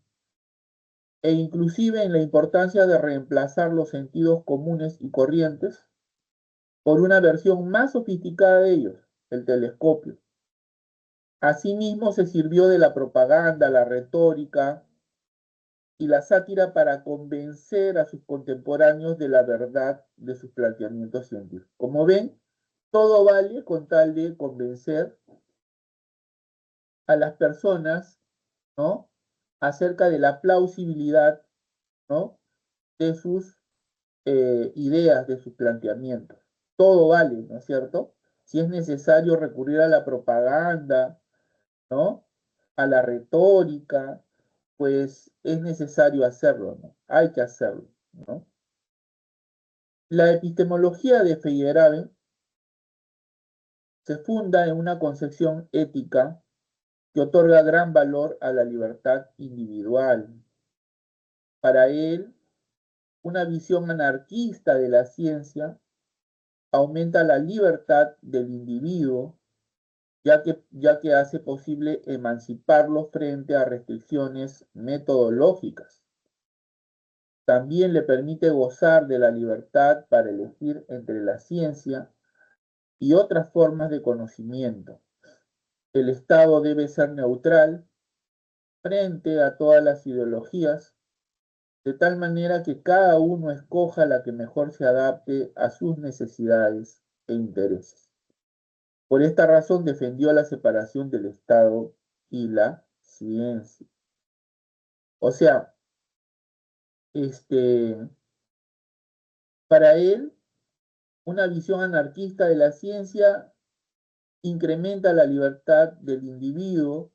e inclusive en la importancia de reemplazar los sentidos comunes y corrientes por una versión más sofisticada de ellos, el telescopio. Asimismo, se sirvió de la propaganda, la retórica y la sátira para convencer a sus contemporáneos de la verdad de sus planteamientos científicos. Como ven, todo vale con tal de convencer a las personas, ¿no? Acerca de la plausibilidad, ¿no? De sus ideas, de sus planteamientos. Todo vale, ¿no es cierto? Si es necesario recurrir a la propaganda, ¿no? A la retórica, pues es necesario hacerlo, ¿no? Hay que hacerlo, ¿no? La epistemología de Feyerabend se funda en una concepción ética que otorga gran valor a la libertad individual. Para él, una visión anarquista de la ciencia aumenta la libertad del individuo, ya que hace posible emanciparlo frente a restricciones metodológicas. También le permite gozar de la libertad para elegir entre la ciencia y otras formas de conocimiento. El Estado debe ser neutral frente a todas las ideologías, de tal manera que cada uno escoja la que mejor se adapte a sus necesidades e intereses. Por esta razón defendió la separación del Estado y la ciencia. O sea, este, para él, una visión anarquista de la ciencia incrementa la libertad del individuo,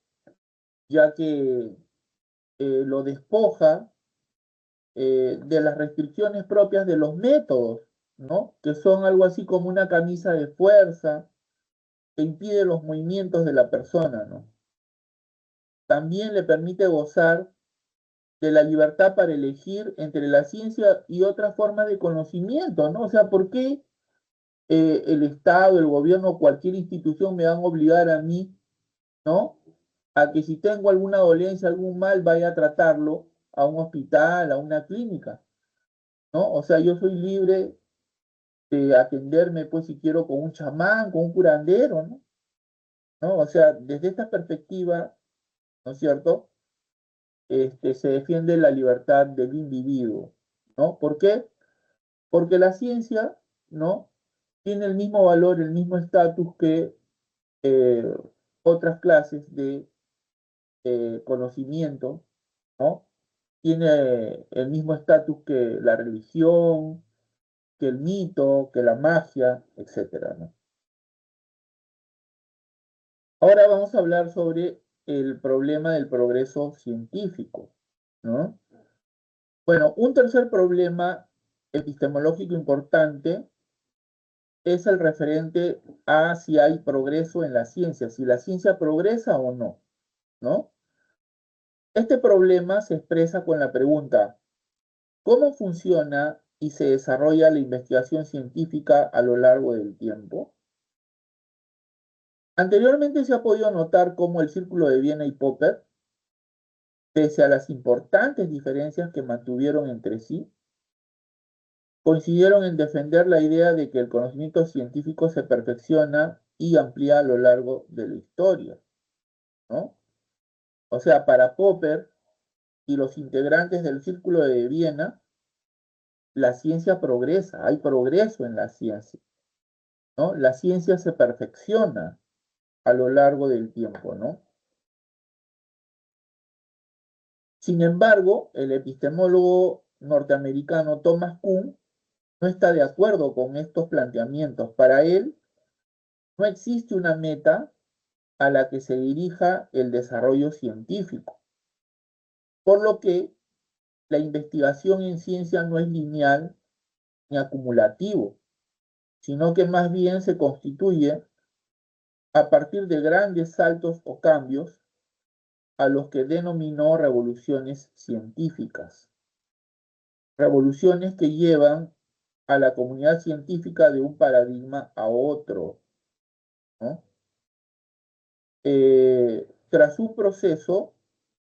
ya que lo despoja de las restricciones propias de los métodos, ¿no? Que son algo así como una camisa de fuerza que impide los movimientos de la persona, ¿no? También le permite gozar de la libertad para elegir entre la ciencia y otras formas de conocimiento, ¿no? O sea, ¿por qué el Estado, el gobierno, cualquier institución me van a obligar a mí, ¿no? A que si tengo alguna dolencia, algún mal, vaya a tratarlo a un hospital, a una clínica, ¿no? O sea, yo soy libre de atenderme, pues, si quiero, con un chamán, con un curandero, ¿no? ¿No? O sea, desde esta perspectiva, ¿no es cierto? Se defiende la libertad del individuo, ¿no? ¿Por qué? Porque la ciencia, ¿no? Tiene el mismo valor, el mismo estatus que eh, otras clases de conocimiento, ¿no? Tiene el mismo estatus que la religión, que el mito, que la magia, etcétera, ¿no? Ahora vamos a hablar sobre el problema del progreso científico, ¿no? Bueno, un tercer problema epistemológico importante es el referente a si hay progreso en la ciencia, si la ciencia progresa o no, ¿no? Este problema se expresa con la pregunta, ¿cómo funciona y se desarrolla la investigación científica a lo largo del tiempo? Anteriormente se ha podido notar cómo el Círculo de Viena y Popper, pese a las importantes diferencias que mantuvieron entre sí, coincidieron en defender la idea de que el conocimiento científico se perfecciona y amplía a lo largo de la historia, ¿no? O sea, para Popper y los integrantes del Círculo de Viena, la ciencia progresa, hay progreso en la ciencia, ¿no? La ciencia se perfecciona a lo largo del tiempo, ¿no? Sin embargo, el epistemólogo norteamericano Thomas Kuhn no está de acuerdo con estos planteamientos. Para él, no existe una meta a la que se dirija el desarrollo científico, por lo que la investigación en ciencia no es lineal ni acumulativo, sino que más bien se constituye a partir de grandes saltos o cambios a los que denominó revoluciones científicas, revoluciones que llevan a la comunidad científica de un paradigma a otro, ¿no? Tras un proceso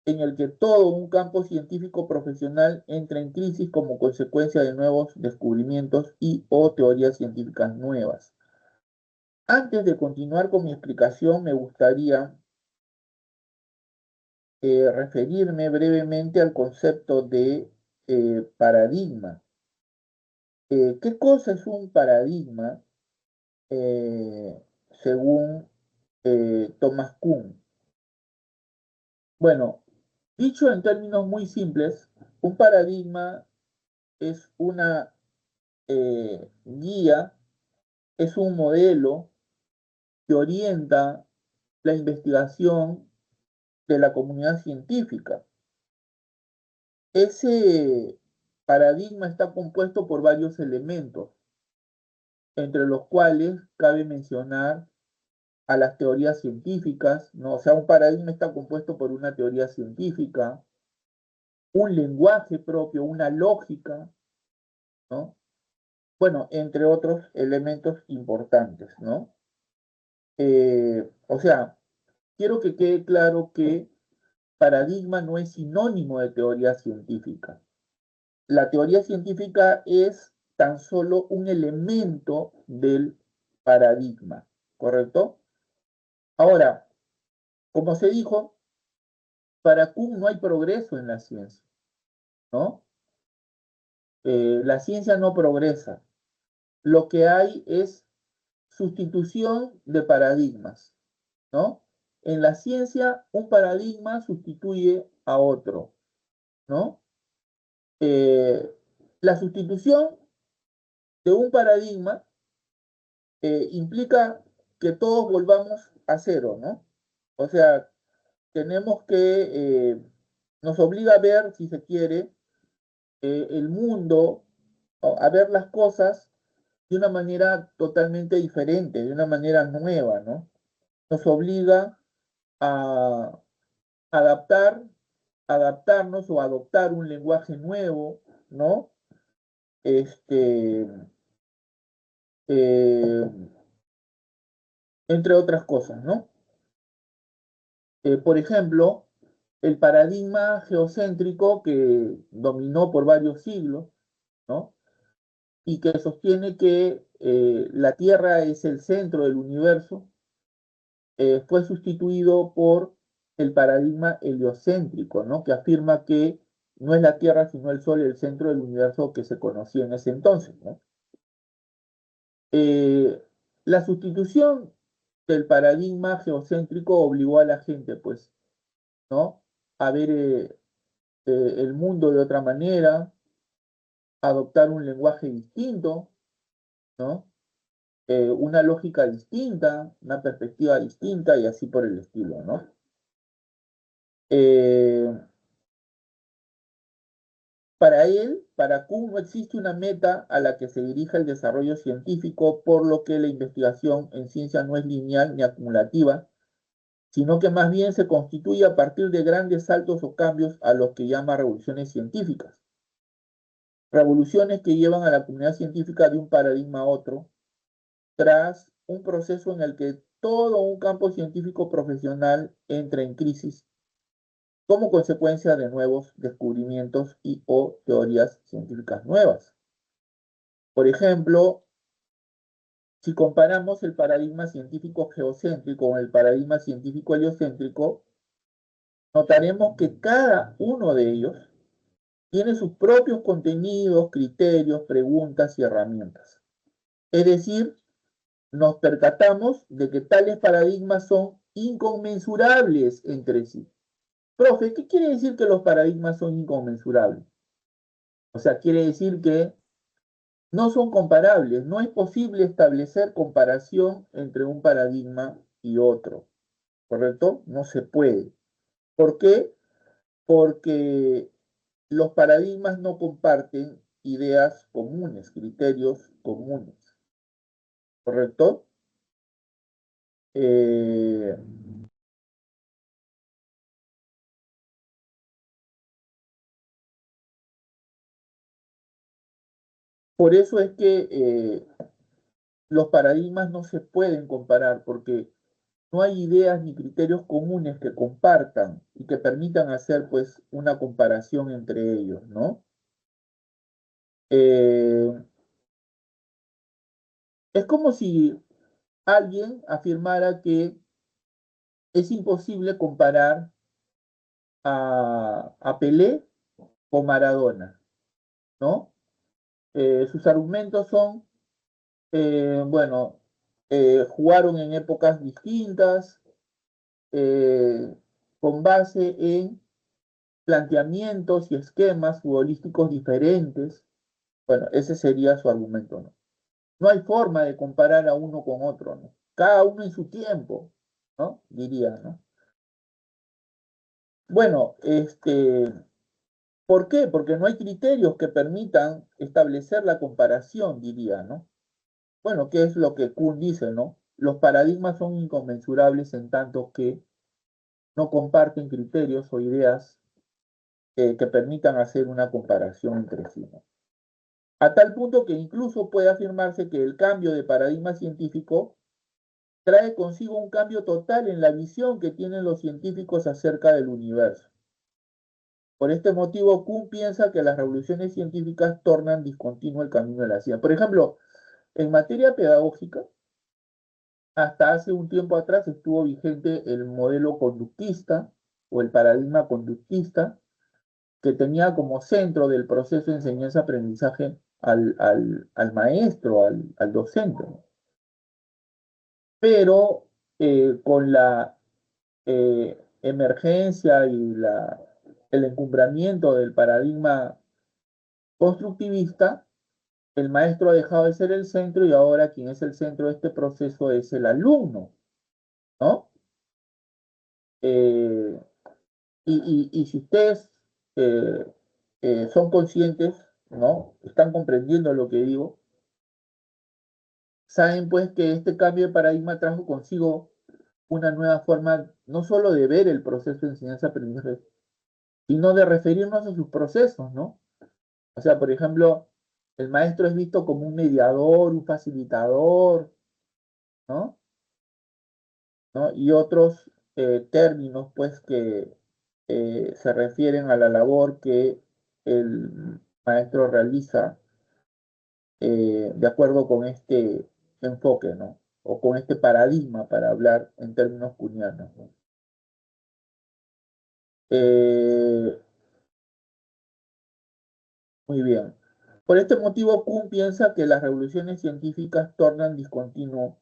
en el que todo un campo científico profesional entra en crisis como consecuencia de nuevos descubrimientos y o teorías científicas nuevas. Antes de continuar con mi explicación, me gustaría referirme brevemente al concepto de paradigma. ¿Qué cosa es un paradigma eh, según Thomas Kuhn? Bueno, dicho en términos muy simples, un paradigma es una guía, es un modelo que orienta la investigación de la comunidad científica. Ese paradigma está compuesto por varios elementos, entre los cuales cabe mencionar a las teorías científicas, ¿no? O sea, un paradigma está compuesto por una teoría científica, un lenguaje propio, una lógica, ¿no? Bueno, entre otros elementos importantes, ¿no? O sea, quiero que quede claro que paradigma no es sinónimo de teoría científica. La teoría científica es tan solo un elemento del paradigma, ¿correcto? Ahora, como se dijo, para Kuhn no hay progreso en la ciencia, ¿no? La ciencia no progresa. Lo que hay es sustitución de paradigmas, ¿no? En la ciencia, un paradigma sustituye a otro, ¿no? Eh, la sustitución de un paradigma implica que todos volvamos a cero, ¿no? O sea, tenemos que, nos obliga a ver, si se quiere, el mundo, a ver las cosas de una manera totalmente diferente, de una manera nueva, ¿no? Nos obliga a adaptar, adaptarnos o adoptar un lenguaje nuevo, ¿no? Este, eh, entre otras cosas, ¿no? Por ejemplo, el paradigma geocéntrico que dominó por varios siglos, ¿no? Y que sostiene que la Tierra es el centro del universo, fue sustituido por el paradigma heliocéntrico, ¿no? Que afirma que no es la Tierra, sino el Sol el centro del universo que se conocía en ese entonces, ¿no? Eh, la sustitución del paradigma geocéntrico obligó a la gente, pues, ¿no? A ver el mundo de otra manera, adoptar un lenguaje distinto, ¿no? Una lógica distinta, una perspectiva distinta y así por el estilo, ¿no? Eh, para él, para Kuhn, no existe una meta a la que se dirija el desarrollo científico, por lo que la investigación en ciencia no es lineal ni acumulativa, sino que más bien se constituye a partir de grandes saltos o cambios a los que llama revoluciones científicas. Revoluciones que llevan a la comunidad científica de un paradigma a otro, tras un proceso en el que todo un campo científico profesional entra en crisis como consecuencia de nuevos descubrimientos y o teorías científicas nuevas. Por ejemplo, si comparamos el paradigma científico geocéntrico con el paradigma científico heliocéntrico, notaremos que cada uno de ellos tiene sus propios contenidos, criterios, preguntas y herramientas. Es decir, nos percatamos de que tales paradigmas son inconmensurables entre sí. Profe, ¿qué quiere decir que los paradigmas son inconmensurables? O sea, quiere decir que no son comparables, no es posible establecer comparación entre un paradigma y otro, ¿correcto? No se puede. ¿Por qué? Porque los paradigmas no comparten ideas comunes, criterios comunes, ¿correcto? Eh, por eso es que los paradigmas no se pueden comparar, porque no hay ideas ni criterios comunes que compartan y que permitan hacer pues una comparación entre ellos, ¿no? Eh, es como si alguien afirmara que es imposible comparar a Pelé con Maradona, ¿no? Sus argumentos son, bueno, jugaron en épocas distintas, eh, con base en planteamientos y esquemas futbolísticos diferentes. Bueno, ese sería su argumento, ¿no? No hay forma de comparar a uno con otro, ¿no? Cada uno en su tiempo, ¿no? Diría, ¿no? Bueno, ¿por qué? Porque no hay criterios que permitan establecer la comparación, diría, ¿no? Bueno, ¿qué es lo que Kuhn dice, ¿no? Los paradigmas son inconmensurables en tanto que no comparten criterios o ideas que permitan hacer una comparación entre sí, ¿no? A tal punto que incluso puede afirmarse que el cambio de paradigma científico trae consigo un cambio total en la visión que tienen los científicos acerca del universo. Por este motivo, Kuhn piensa que las revoluciones científicas tornan discontinuo el camino de la ciencia. Por ejemplo, en materia pedagógica, hasta hace un tiempo atrás estuvo vigente el modelo conductista o el paradigma conductista, que tenía como centro del proceso de enseñanza-aprendizaje al maestro, al docente. Pero con la emergencia y el encumbramiento del paradigma constructivista, el maestro ha dejado de ser el centro y ahora quien es el centro de este proceso es el alumno, ¿no? Eh, y si ustedes eh, son conscientes, ¿no? Están comprendiendo lo que digo, saben pues que este cambio de paradigma trajo consigo una nueva forma no solo de ver el proceso de enseñanza-aprendizaje, sino de referirnos a sus procesos, ¿no? O sea, por ejemplo, el maestro es visto como un mediador, un facilitador, ¿no? ¿No? Y otros términos, pues, que se refieren a la labor que el maestro realiza de acuerdo con este enfoque, ¿no? O con este paradigma para hablar en términos cuñanos, ¿no? Eh, Muy bien. Por este motivo, Kuhn piensa que las revoluciones científicas tornan discontinuo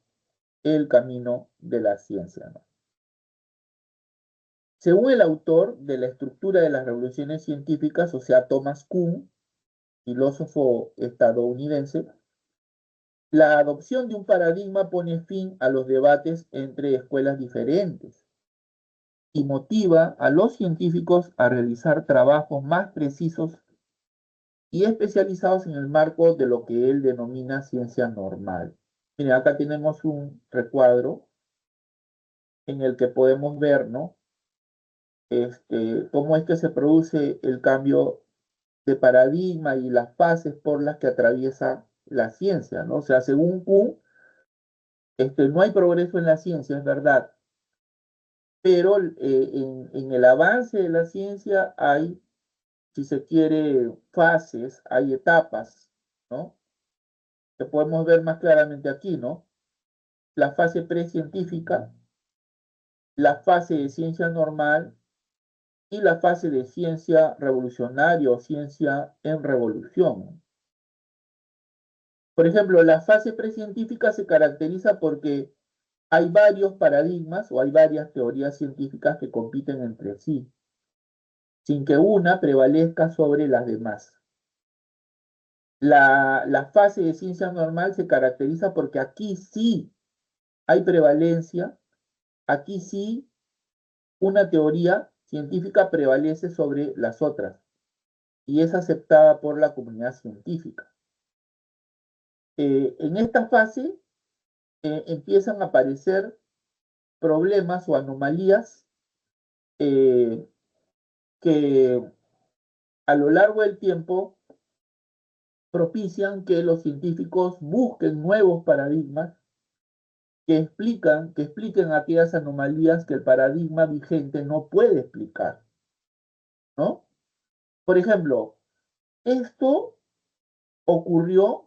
el camino de la ciencia, ¿no? Según el autor de la estructura de las revoluciones científicas, o sea, Thomas Kuhn, filósofo estadounidense, la adopción de un paradigma pone fin a los debates entre escuelas diferentes y motiva a los científicos a realizar trabajos más precisos y especializados en el marco de lo que él denomina ciencia normal. Miren, acá tenemos un recuadro en el que podemos ver, ¿no? Cómo es que se produce el cambio de paradigma y las fases por las que atraviesa la ciencia, ¿no? O sea, según Kuhn, no hay progreso en la ciencia, es verdad, pero en el avance de la ciencia hay, si se quiere, fases, hay etapas, ¿no? Que podemos ver más claramente aquí, ¿no? La fase precientífica, la fase de ciencia normal y la fase de ciencia revolucionaria o ciencia en revolución. Por ejemplo, la fase precientífica se caracteriza porque hay varios paradigmas o hay varias teorías científicas que compiten entre sí, sin que una prevalezca sobre las demás. La fase de ciencia normal se caracteriza porque aquí sí hay prevalencia, aquí sí una teoría científica prevalece sobre las otras y es aceptada por la comunidad científica. En esta fase empiezan a aparecer problemas o anomalías eh, que a lo largo del tiempo propician que los científicos busquen nuevos paradigmas que expliquen aquellas anomalías que el paradigma vigente no puede explicar, ¿no? Por ejemplo, esto ocurrió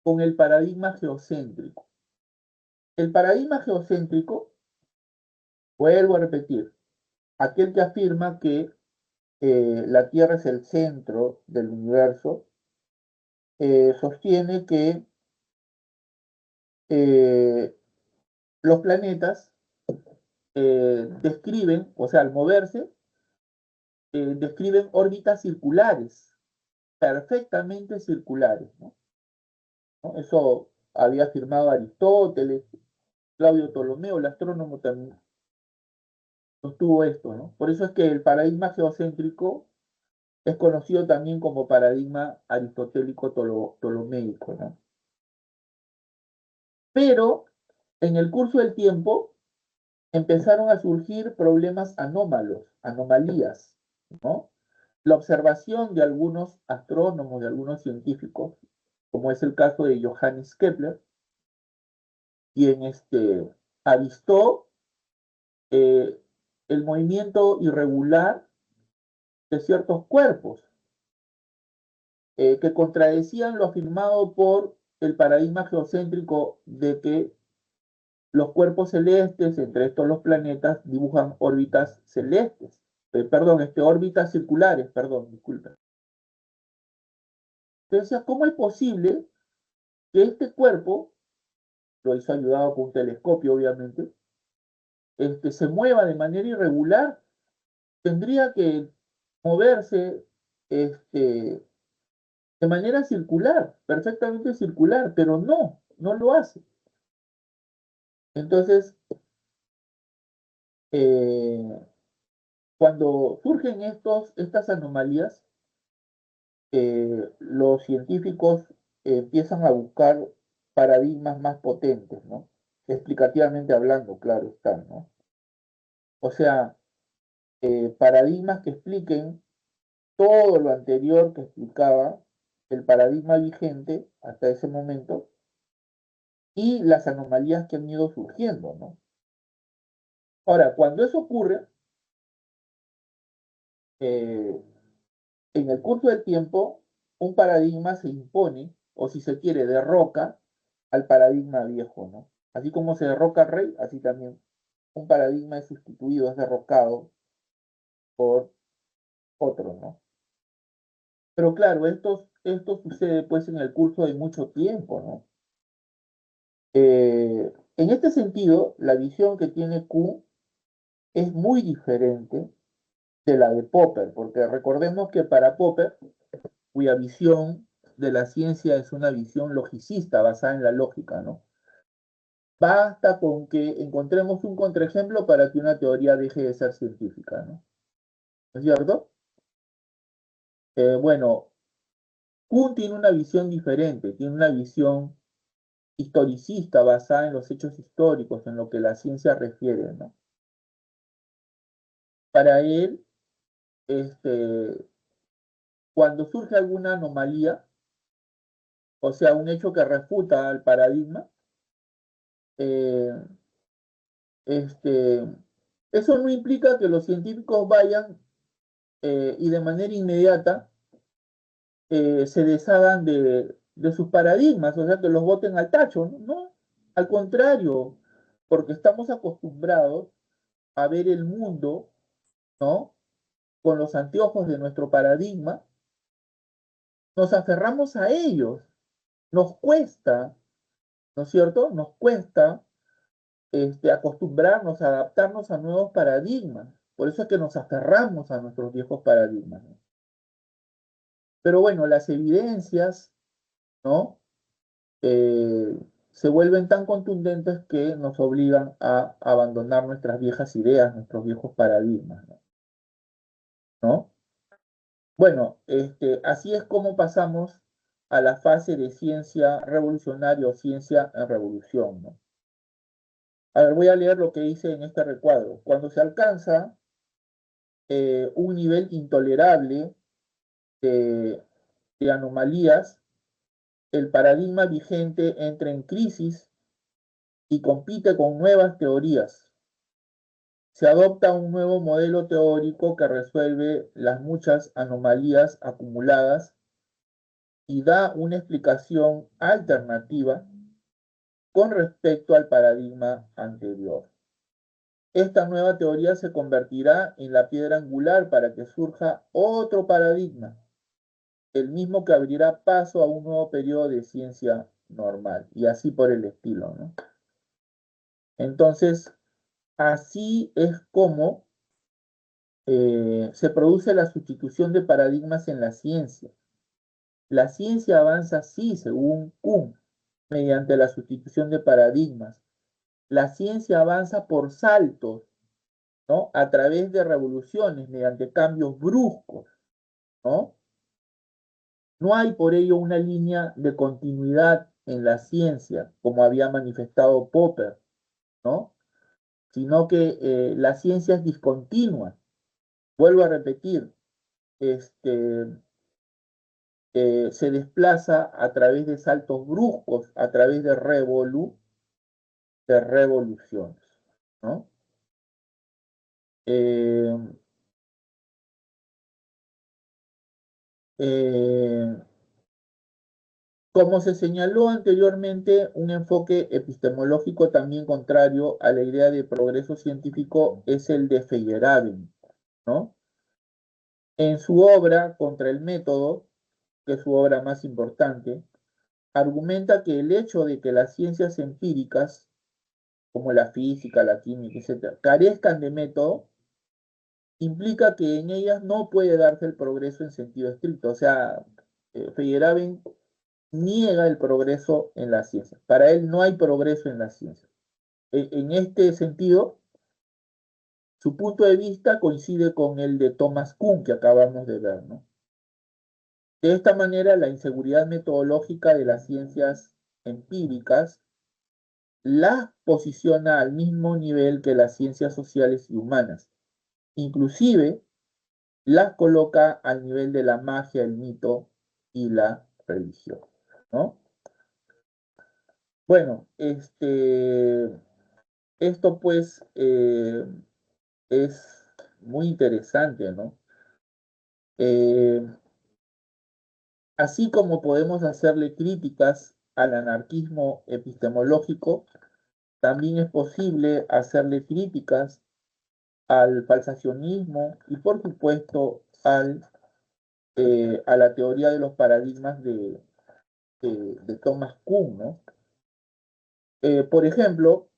con el paradigma geocéntrico. El paradigma geocéntrico, vuelvo a repetir, aquel que afirma que la Tierra es el centro del universo, sostiene que eh, los planetas describen, o sea, al moverse, describen órbitas circulares, perfectamente circulares, ¿no? ¿No? Eso había afirmado Aristóteles, Claudio Ptolomeo, el astrónomo también sostuvo esto, ¿no? Por eso es que el paradigma geocéntrico es conocido también como paradigma aristotélico ptolomeico, ¿no? Pero en el curso del tiempo empezaron a surgir problemas anómalos, anomalías, ¿no? La observación de algunos astrónomos, de algunos científicos, como es el caso de Johannes Kepler, quien avistó eh, el movimiento irregular de ciertos cuerpos que contradecían lo afirmado por el paradigma geocéntrico de que los cuerpos celestes, entre estos los planetas, dibujan órbitas celestes, perdón, órbitas circulares, perdón, disculpen. Entonces, ¿cómo es posible que este cuerpo, lo hizo ayudado con un telescopio, obviamente, se mueva de manera irregular? Tendría que moverse de manera circular, perfectamente circular, pero no lo hace. Entonces, eh, cuando surgen estas anomalías, los científicos empiezan a buscar paradigmas más potentes, ¿no? Explicativamente hablando, claro está, ¿no? O sea, paradigmas que expliquen todo lo anterior que explicaba el paradigma vigente hasta ese momento y las anomalías que han ido surgiendo, ¿no? Ahora, cuando eso ocurre, eh, en el curso del tiempo, un paradigma se impone, o si se quiere, derroca al paradigma viejo, ¿no? Así como se derroca al rey, así también un paradigma es sustituido, es derrocado por otro, ¿no? Pero claro, esto sucede pues en el curso de mucho tiempo, ¿no? En este sentido, la visión que tiene Q es muy diferente de la de Popper, porque recordemos que para Popper, cuya visión de la ciencia es una visión logicista basada en la lógica, ¿no? Basta con que encontremos un contraejemplo para que una teoría deje de ser científica, ¿no? ¿Es cierto? Bueno, Kuhn tiene una visión diferente, tiene una visión historicista basada en los hechos históricos, en lo que la ciencia refiere, ¿no? Para él, este, cuando surge alguna anomalía, o sea, un hecho que refuta al paradigma, eh, este, eso no implica que los científicos vayan y de manera inmediata se deshagan de sus paradigmas, o sea, que los boten al tacho, ¿no? No, al contrario, porque estamos acostumbrados a ver el mundo, ¿no? Con los anteojos de nuestro paradigma, nos aferramos a ellos, nos cuesta, ¿no es cierto? Nos cuesta acostumbrarnos, adaptarnos a nuevos paradigmas. Por eso es que nos aferramos a nuestros viejos paradigmas, ¿no? Pero bueno, las evidencias, ¿no? Eh, se vuelven tan contundentes que nos obligan a abandonar nuestras viejas ideas, nuestros viejos paradigmas, ¿no? Bueno, así es como pasamos a la fase de ciencia revolucionaria o ciencia en revolución, ¿no? A ver, voy a leer lo que dice en este recuadro. Cuando se alcanza un nivel intolerable de, de anomalías, el paradigma vigente entra en crisis y compite con nuevas teorías. Se adopta un nuevo modelo teórico que resuelve las muchas anomalías acumuladas y da una explicación alternativa con respecto al paradigma anterior. Esta nueva teoría se convertirá en la piedra angular para que surja otro paradigma, el mismo que abrirá paso a un nuevo periodo de ciencia normal, y así por el estilo, ¿no? Entonces, así es como se produce la sustitución de paradigmas en la ciencia. La ciencia avanza así, según Kuhn, mediante la sustitución de paradigmas. La ciencia avanza por saltos, ¿no? A través de revoluciones, mediante cambios bruscos, ¿no? No hay por ello una línea de continuidad en la ciencia, como había manifestado Popper, ¿no? Sino que la ciencia es discontinua. Vuelvo a repetir, este, se desplaza a través de saltos bruscos, a través de revoluciones, ¿no? Eh, eh, Como se señaló anteriormente, un enfoque epistemológico también contrario a la idea de progreso científico es el de Feyerabend, ¿no? En su obra Contra el método, que es su obra más importante, argumenta que el hecho de que las ciencias empíricas, como la física, la química, etcétera, carezcan de método, implica que en ellas no puede darse el progreso en sentido estricto. O sea, Feyerabend niega el progreso en la ciencia. Para él no hay progreso en la ciencia. En este sentido, su punto de vista coincide con el de Thomas Kuhn que acabamos de ver, ¿no? De esta manera, la inseguridad metodológica de las ciencias empíricas, las posiciona al mismo nivel que las ciencias sociales y humanas. Inclusive las coloca al nivel de la magia, el mito y la religión, ¿no? Bueno, esto pues es muy interesante, ¿no? Eh, Así como podemos hacerle críticas al anarquismo epistemológico, también es posible hacerle críticas al falsacionismo y por supuesto a la teoría de los paradigmas de Thomas Kuhn, ¿no? Por ejemplo,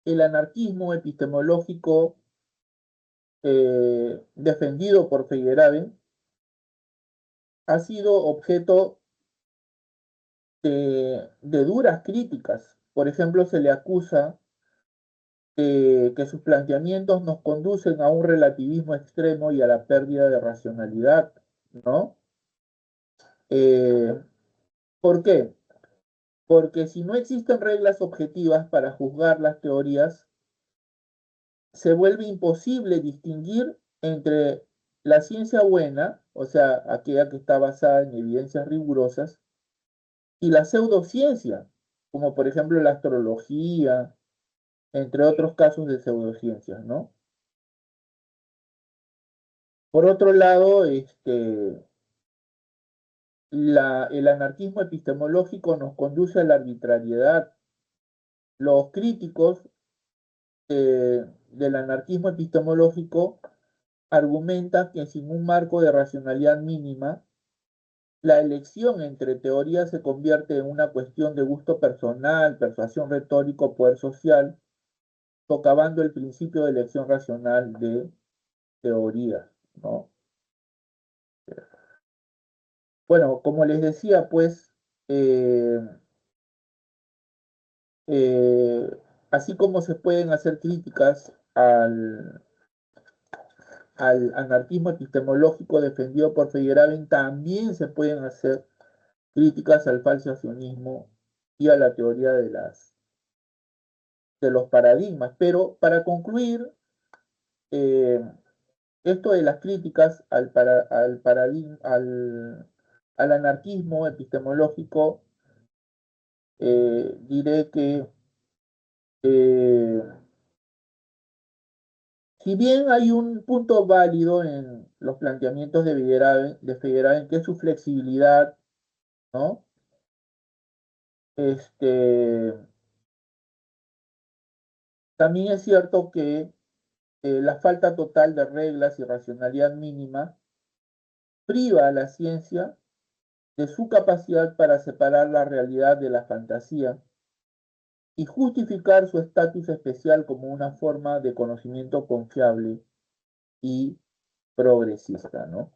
el anarquismo epistemológico defendido por Feyerabend ha sido objeto de duras críticas. Por ejemplo, se le acusa que sus planteamientos nos conducen a un relativismo extremo y a la pérdida de racionalidad, ¿no? Eh, ¿Por qué? Porque si no existen reglas objetivas para juzgar las teorías, se vuelve imposible distinguir entre la ciencia buena, o sea, aquella que está basada en evidencias rigurosas, y la pseudociencia, como por ejemplo la astrología, entre otros casos de pseudociencias, ¿no? Por otro lado, el anarquismo epistemológico nos conduce a la arbitrariedad. Los críticos del anarquismo epistemológico argumentan que sin un marco de racionalidad mínima, la elección entre teorías se convierte en una cuestión de gusto personal, persuasión retórica o poder social, socavando el principio de elección racional de teorías, ¿no? Bueno, como les decía, pues, eh, eh, así como se pueden hacer críticas al anarquismo epistemológico defendido por Feyerabend, también se pueden hacer críticas al falsacionismo y a la teoría de los paradigmas. Pero para concluir, eh, esto de las críticas al anarquismo epistemológico, diré que eh, si bien hay un punto válido en los planteamientos de Feyerabend, que es su flexibilidad, ¿no? Este, También es cierto que la falta total de reglas y racionalidad mínima priva a la ciencia de su capacidad para separar la realidad de la fantasía y justificar su estatus especial como una forma de conocimiento confiable y progresista, ¿no?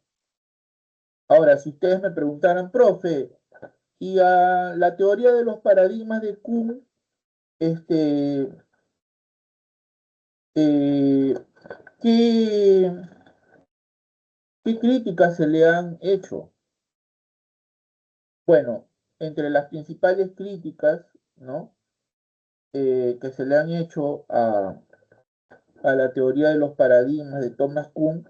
Ahora, si ustedes me preguntaran, profe, y a la teoría de los paradigmas de Kuhn, este, eh, ¿qué, qué críticas se le han hecho? Bueno, entre las principales críticas, ¿no? Que se le han hecho a la teoría de los paradigmas de Thomas Kuhn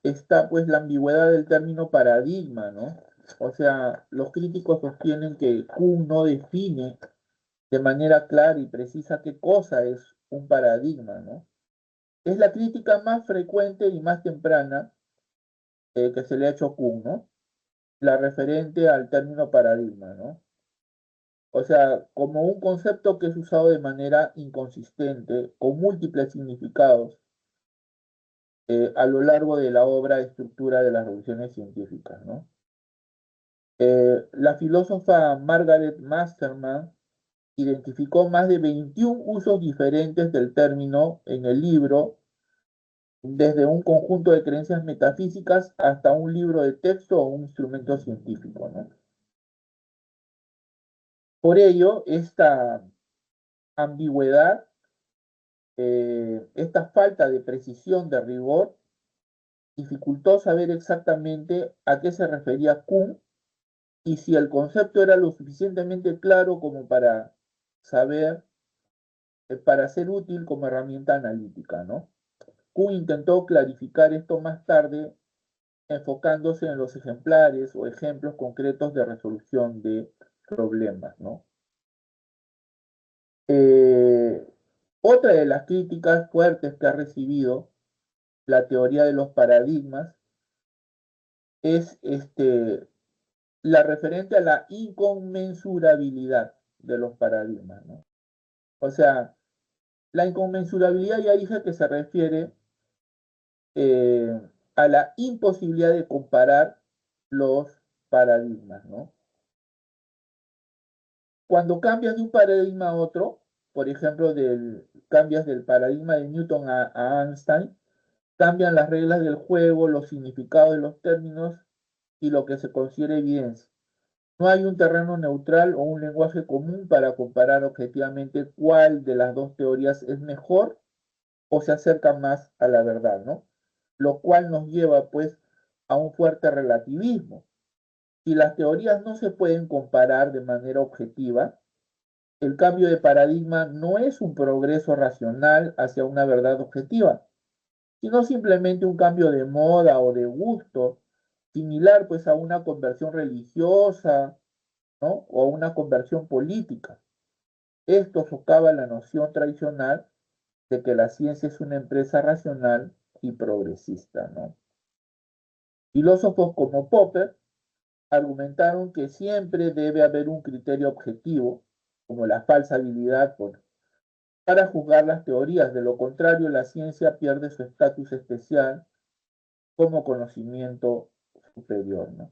está pues la ambigüedad del término paradigma, ¿no? O sea, los críticos sostienen que Kuhn no define de manera clara y precisa qué cosa es un paradigma, ¿no? Es la crítica más frecuente y más temprana que se le ha hecho a Kuhn, ¿no? La referente al término paradigma, ¿no? O sea, como un concepto que es usado de manera inconsistente, con múltiples significados, a lo largo de la obra de estructura de las revoluciones científicas, ¿no? La filósofa Margaret Masterman identificó más de 21 usos diferentes del término en el libro, desde un conjunto de creencias metafísicas hasta un libro de texto o un instrumento científico, ¿no? Por ello, esta ambigüedad, esta falta de precisión, de rigor, dificultó saber exactamente a qué se refería Kuhn y si el concepto era lo suficientemente claro como para saber, para ser útil como herramienta analítica, ¿no? Kuhn intentó clarificar esto más tarde enfocándose en los ejemplares o ejemplos concretos de resolución de problemas, ¿no? Eh, Otra de las críticas fuertes que ha recibido la teoría de los paradigmas es la referente a la inconmensurabilidad de los paradigmas, ¿no? O sea, la inconmensurabilidad ya dije que se refiere eh, a la imposibilidad de comparar los paradigmas, ¿no? Cuando cambias de un paradigma a otro, por ejemplo, cambias del paradigma de Newton a Einstein, cambian las reglas del juego, los significados de los términos y lo que se considera evidencia. No hay un terreno neutral o un lenguaje común para comparar objetivamente cuál de las dos teorías es mejor o se acerca más a la verdad, ¿no? Lo cual nos lleva, pues, a un fuerte relativismo. Si las teorías no se pueden comparar de manera objetiva, el cambio de paradigma no es un progreso racional hacia una verdad objetiva, sino simplemente un cambio de moda o de gusto, similar pues a una conversión religiosa, ¿no? O a una conversión política. Esto socava la noción tradicional de que la ciencia es una empresa racional y progresista, ¿no? Filósofos como Popper argumentaron que siempre debe haber un criterio objetivo, como la falsabilidad, para juzgar las teorías. De lo contrario, la ciencia pierde su estatus especial como conocimiento superior, ¿no?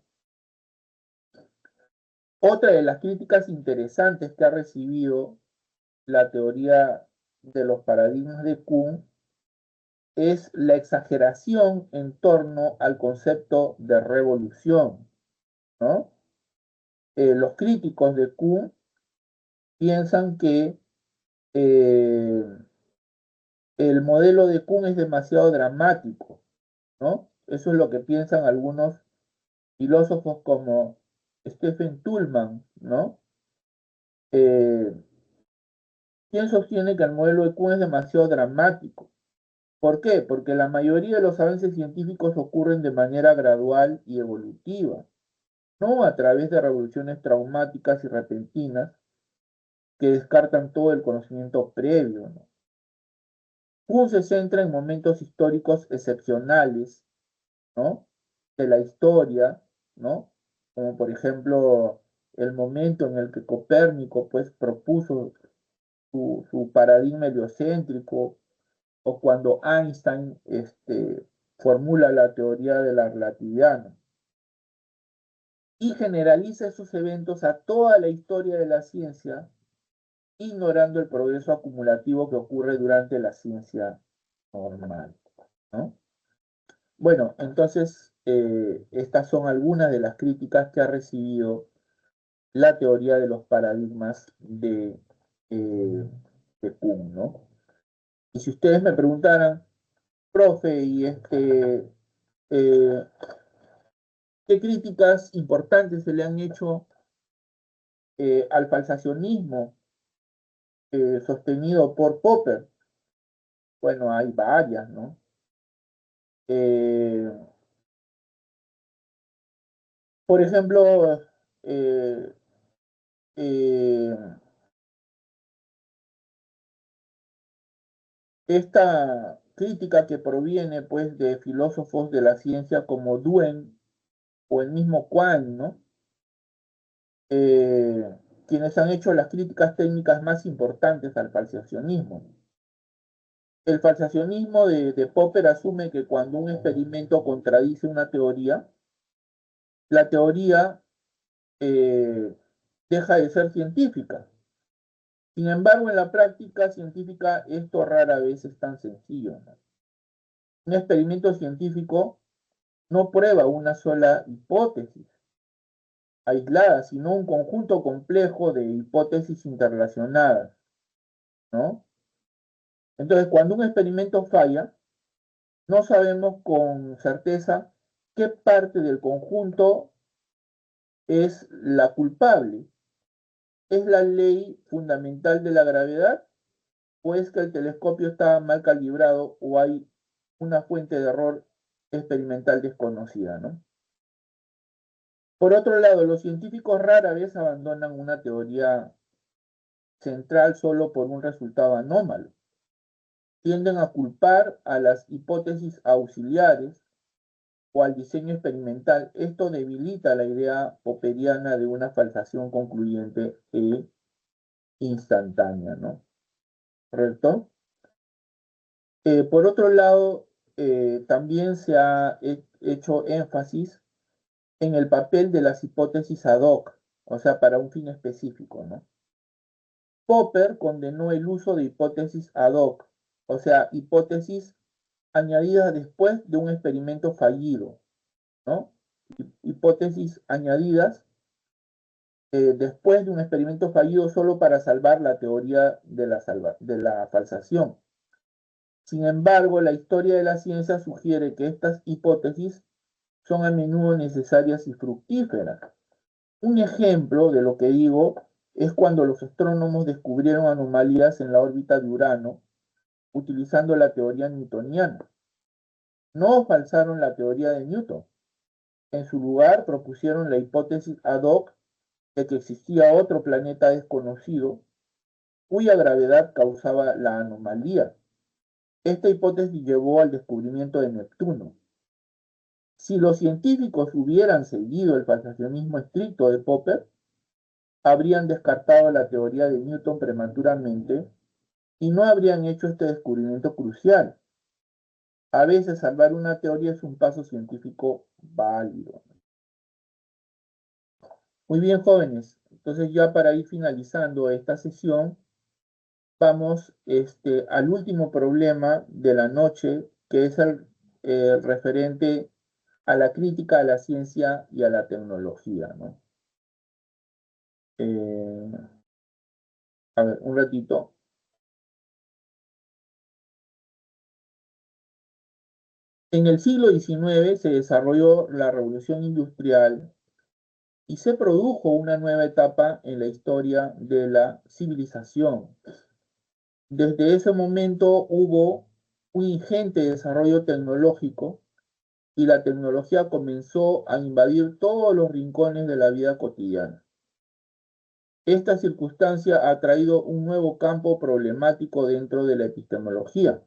Otra de las críticas interesantes que ha recibido la teoría de los paradigmas de Kuhn es la exageración en torno al concepto de revolución, ¿no? Los críticos de Kuhn piensan que eh, el modelo de Kuhn es demasiado dramático, ¿no? Eso es lo que piensan algunos filósofos como Stephen Tullman, ¿no? Eh, ¿Quién sostiene que el modelo de Kuhn es demasiado dramático? ¿Por qué? Porque la mayoría de los avances científicos ocurren de manera gradual y evolutiva, no a través de revoluciones traumáticas y repentinas que descartan todo el conocimiento previo, ¿no? Kuhn se centra en momentos históricos excepcionales, ¿no? De la historia, ¿no? Como por ejemplo el momento en el que Copérnico pues propuso su paradigma heliocéntrico o cuando Einstein formula la teoría de la relatividad, ¿no? Y generaliza esos eventos a toda la historia de la ciencia, ignorando el progreso acumulativo que ocurre durante la ciencia normal, ¿no? Bueno, entonces estas son algunas de las críticas que ha recibido la teoría de los paradigmas eh, de Kuhn, ¿no? Y si ustedes me preguntaran, profe, eh, ¿qué críticas importantes se le han hecho al falsacionismo sostenido por Popper? Bueno, hay varias, ¿no? Eh, por ejemplo, eh, eh, esta crítica que proviene pues de filósofos de la ciencia como Duen o el mismo Quine, ¿no? Eh, Quienes han hecho las críticas técnicas más importantes al falsacionismo. El falsacionismo de Popper asume que cuando un experimento contradice una teoría, la teoría eh, deja de ser científica. Sin embargo, en la práctica científica esto rara vez es tan sencillo, ¿no? Un experimento científico no prueba una sola hipótesis aislada, sino un conjunto complejo de hipótesis interrelacionadas, ¿no? Entonces, cuando un experimento falla, no sabemos con certeza qué parte del conjunto es la culpable? ¿Es la ley fundamental de la gravedad o es que el telescopio estaba mal calibrado o hay una fuente de error experimental desconocida, ¿no? Por otro lado, los científicos rara vez abandonan una teoría central solo por un resultado anómalo. Tienden a culpar a las hipótesis auxiliares o al diseño experimental. Esto debilita la idea popperiana de una falsación concluyente e instantánea, ¿no? ¿Correcto? Por otro lado, también se ha hecho énfasis en el papel de las hipótesis ad hoc, o sea, para un fin específico, ¿no? Popper condenó el uso de hipótesis ad hoc, o sea, hipótesis añadidas después de un experimento fallido, ¿no? Hipótesis añadidas después de un experimento fallido solo para salvar la teoría de la falsación. Sin embargo, la historia de la ciencia sugiere que estas hipótesis son a menudo necesarias y fructíferas. Un ejemplo de lo que digo es cuando los astrónomos descubrieron anomalías en la órbita de Urano utilizando la teoría newtoniana. No falsaron la teoría de Newton. En su lugar propusieron la hipótesis ad hoc de que existía otro planeta desconocido cuya gravedad causaba la anomalía. Esta hipótesis llevó al descubrimiento de Neptuno. Si los científicos hubieran seguido el falsacionismo estricto de Popper, habrían descartado la teoría de Newton prematuramente y no habrían hecho este descubrimiento crucial. A veces salvar una teoría es un paso científico válido. Muy bien, jóvenes. Entonces ya para ir finalizando esta sesión, vamos al último problema de la noche, que es el referente a la crítica a la ciencia y a la tecnología, ¿no? A ver, un ratito. En el siglo XIX se desarrolló la revolución industrial y se produjo una nueva etapa en la historia de la civilización. Desde ese momento hubo un ingente desarrollo tecnológico y la tecnología comenzó a invadir todos los rincones de la vida cotidiana. Esta circunstancia ha traído un nuevo campo problemático dentro de la epistemología,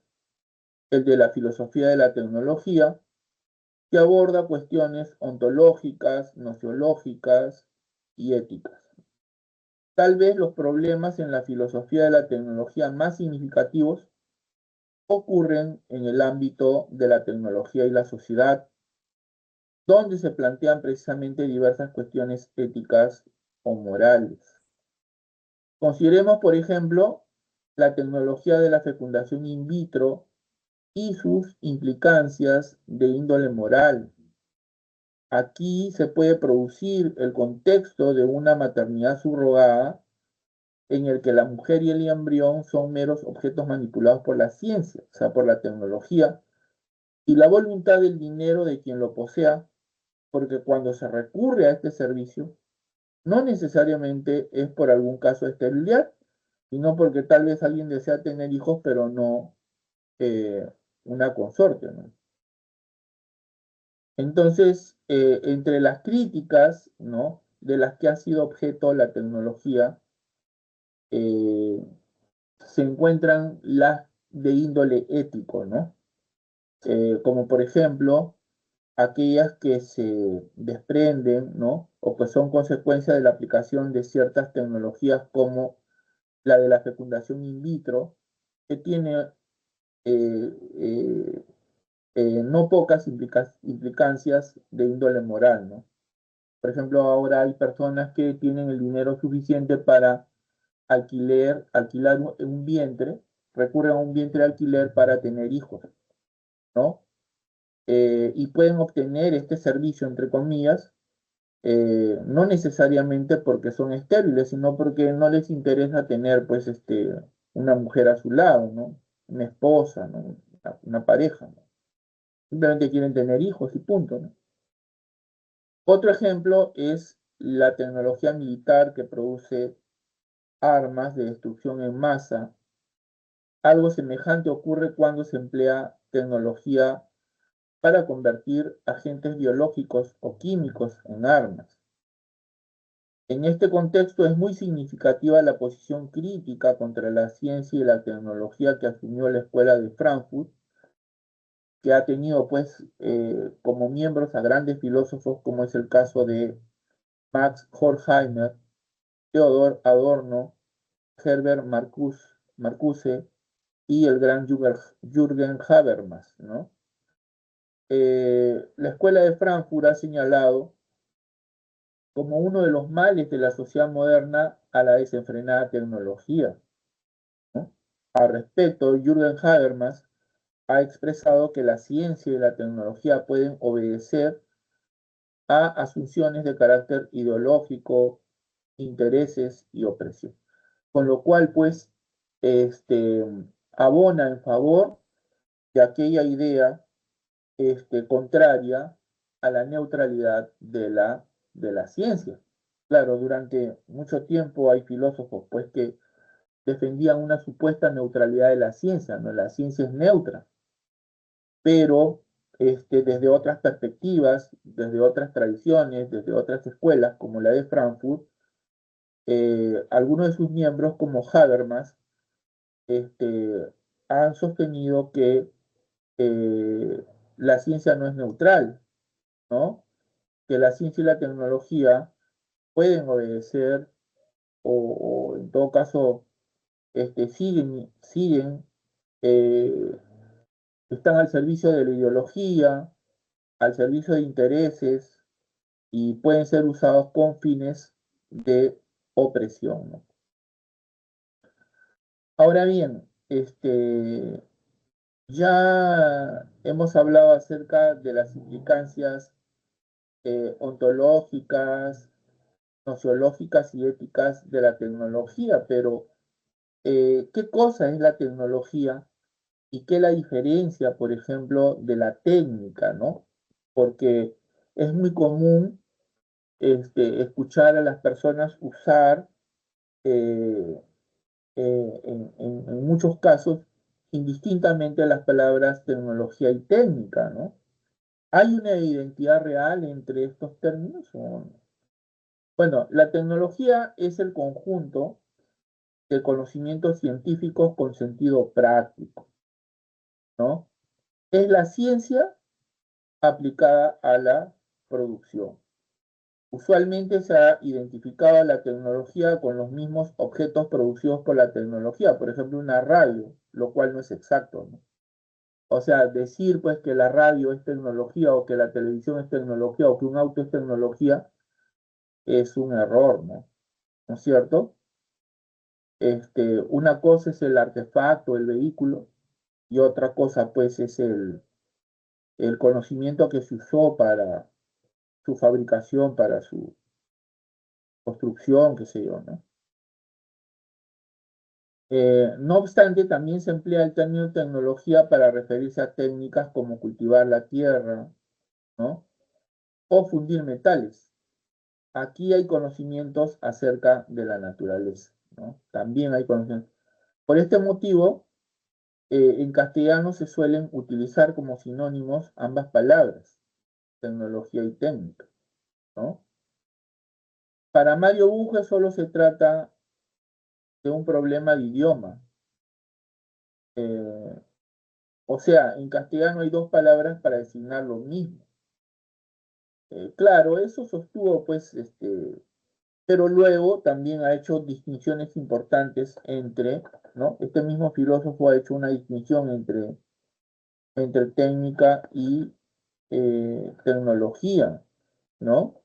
el de la filosofía de la tecnología, que aborda cuestiones ontológicas, nociológicas y éticas. Tal vez los problemas en la filosofía de la tecnología más significativos ocurren en el ámbito de la tecnología y la sociedad, donde se plantean precisamente diversas cuestiones éticas o morales. Consideremos, por ejemplo, la tecnología de la fecundación in vitro y sus implicancias de índole moral. Aquí se puede producir el contexto de una maternidad subrogada en el que la mujer y el embrión son meros objetos manipulados por la ciencia, o sea, por la tecnología, y la voluntad del dinero de quien lo posea, porque cuando se recurre a este servicio, no necesariamente es por algún caso de esterilidad, sino porque tal vez alguien desea tener hijos, pero no una consorte, ¿no? Entonces, entre las críticas, ¿no?, de las que ha sido objeto la tecnología, eh, se encuentran las de índole ético, ¿no? Como por ejemplo, aquellas que se desprenden, ¿no?, o que son consecuencia de la aplicación de ciertas tecnologías como la de la fecundación in vitro, que tiene eh, eh, no pocas implicancias de índole moral, ¿no? Por ejemplo, ahora hay personas que tienen el dinero suficiente para alquilar un vientre, recurren a un vientre de alquiler para tener hijos, ¿no? Y pueden obtener este servicio, entre comillas, no necesariamente porque son estériles, sino porque no les interesa tener, pues, una mujer a su lado, ¿no? Una esposa, ¿no? Una pareja, ¿no? Simplemente quieren tener hijos y punto, ¿no? Otro ejemplo es la tecnología militar que produce armas de destrucción en masa. Algo semejante ocurre cuando se emplea tecnología para convertir agentes biológicos o químicos en armas. En este contexto es muy significativa la posición crítica contra la ciencia y la tecnología que asumió la Escuela de Frankfurt, que ha tenido pues como miembros a grandes filósofos como es el caso de Max Horkheimer, Theodor Adorno, Herbert Marcuse y el gran Jürgen Habermas, ¿no? La Escuela de Frankfurt ha señalado como uno de los males de la sociedad moderna a la desenfrenada tecnología, ¿no? Al respecto, Jürgen Habermas ha expresado que la ciencia y la tecnología pueden obedecer a asunciones de carácter ideológico, intereses y opresión. Con lo cual, pues, este, abona en favor de aquella idea contraria a la neutralidad de la ciencia. Claro, durante mucho tiempo hay filósofos pues, que defendían una supuesta neutralidad de la ciencia, ¿no? La ciencia es neutra, pero desde otras perspectivas, desde otras tradiciones, desde otras escuelas, como la de Frankfurt, algunos de sus miembros, como Habermas, han sostenido que la ciencia no es neutral, ¿no? Que la ciencia y la tecnología pueden obedecer o en todo caso siguen, eh, están al servicio de la ideología, al servicio de intereses y pueden ser usados con fines de opresión, ¿no? Ahora bien, ya hemos hablado acerca de las implicancias ontológicas, sociológicas y éticas de la tecnología, pero ¿qué cosa es la tecnología y qué la diferencia, por ejemplo, de la técnica, ¿no? Porque es muy común escuchar a las personas usar eh, en muchos casos indistintamente las palabras tecnología y técnica, ¿no? ¿Hay una identidad real entre estos términos o no? Bueno, la tecnología es el conjunto de conocimientos científicos con sentido práctico, ¿no? Es la ciencia aplicada a la producción. Usualmente se ha identificado la tecnología con los mismos objetos producidos por la tecnología, por ejemplo, una radio, lo cual no es exacto, ¿no? O sea, decir pues que la radio es tecnología o que la televisión es tecnología o que un auto es tecnología es un error, ¿no? ¿No es cierto? Una cosa es el artefacto, el vehículo, y otra cosa pues es el conocimiento que se usó para su fabricación, para su construcción, qué sé yo, ¿no? No obstante, también se emplea el término tecnología para referirse a técnicas como cultivar la tierra, ¿no? O fundir metales. Aquí hay conocimientos acerca de la naturaleza, ¿no? También hay conocimientos. Por este motivo, en castellano se suelen utilizar como sinónimos ambas palabras, tecnología y técnica, ¿no? Para Mario Bunge solo se trata de un problema de idioma. Eh, o sea, en castellano hay dos palabras para designar lo mismo. Claro, eso sostuvo, pues, pero luego también ha hecho distinciones importantes entre, ¿no? Este mismo filósofo ha hecho una distinción entre técnica y tecnología, ¿no?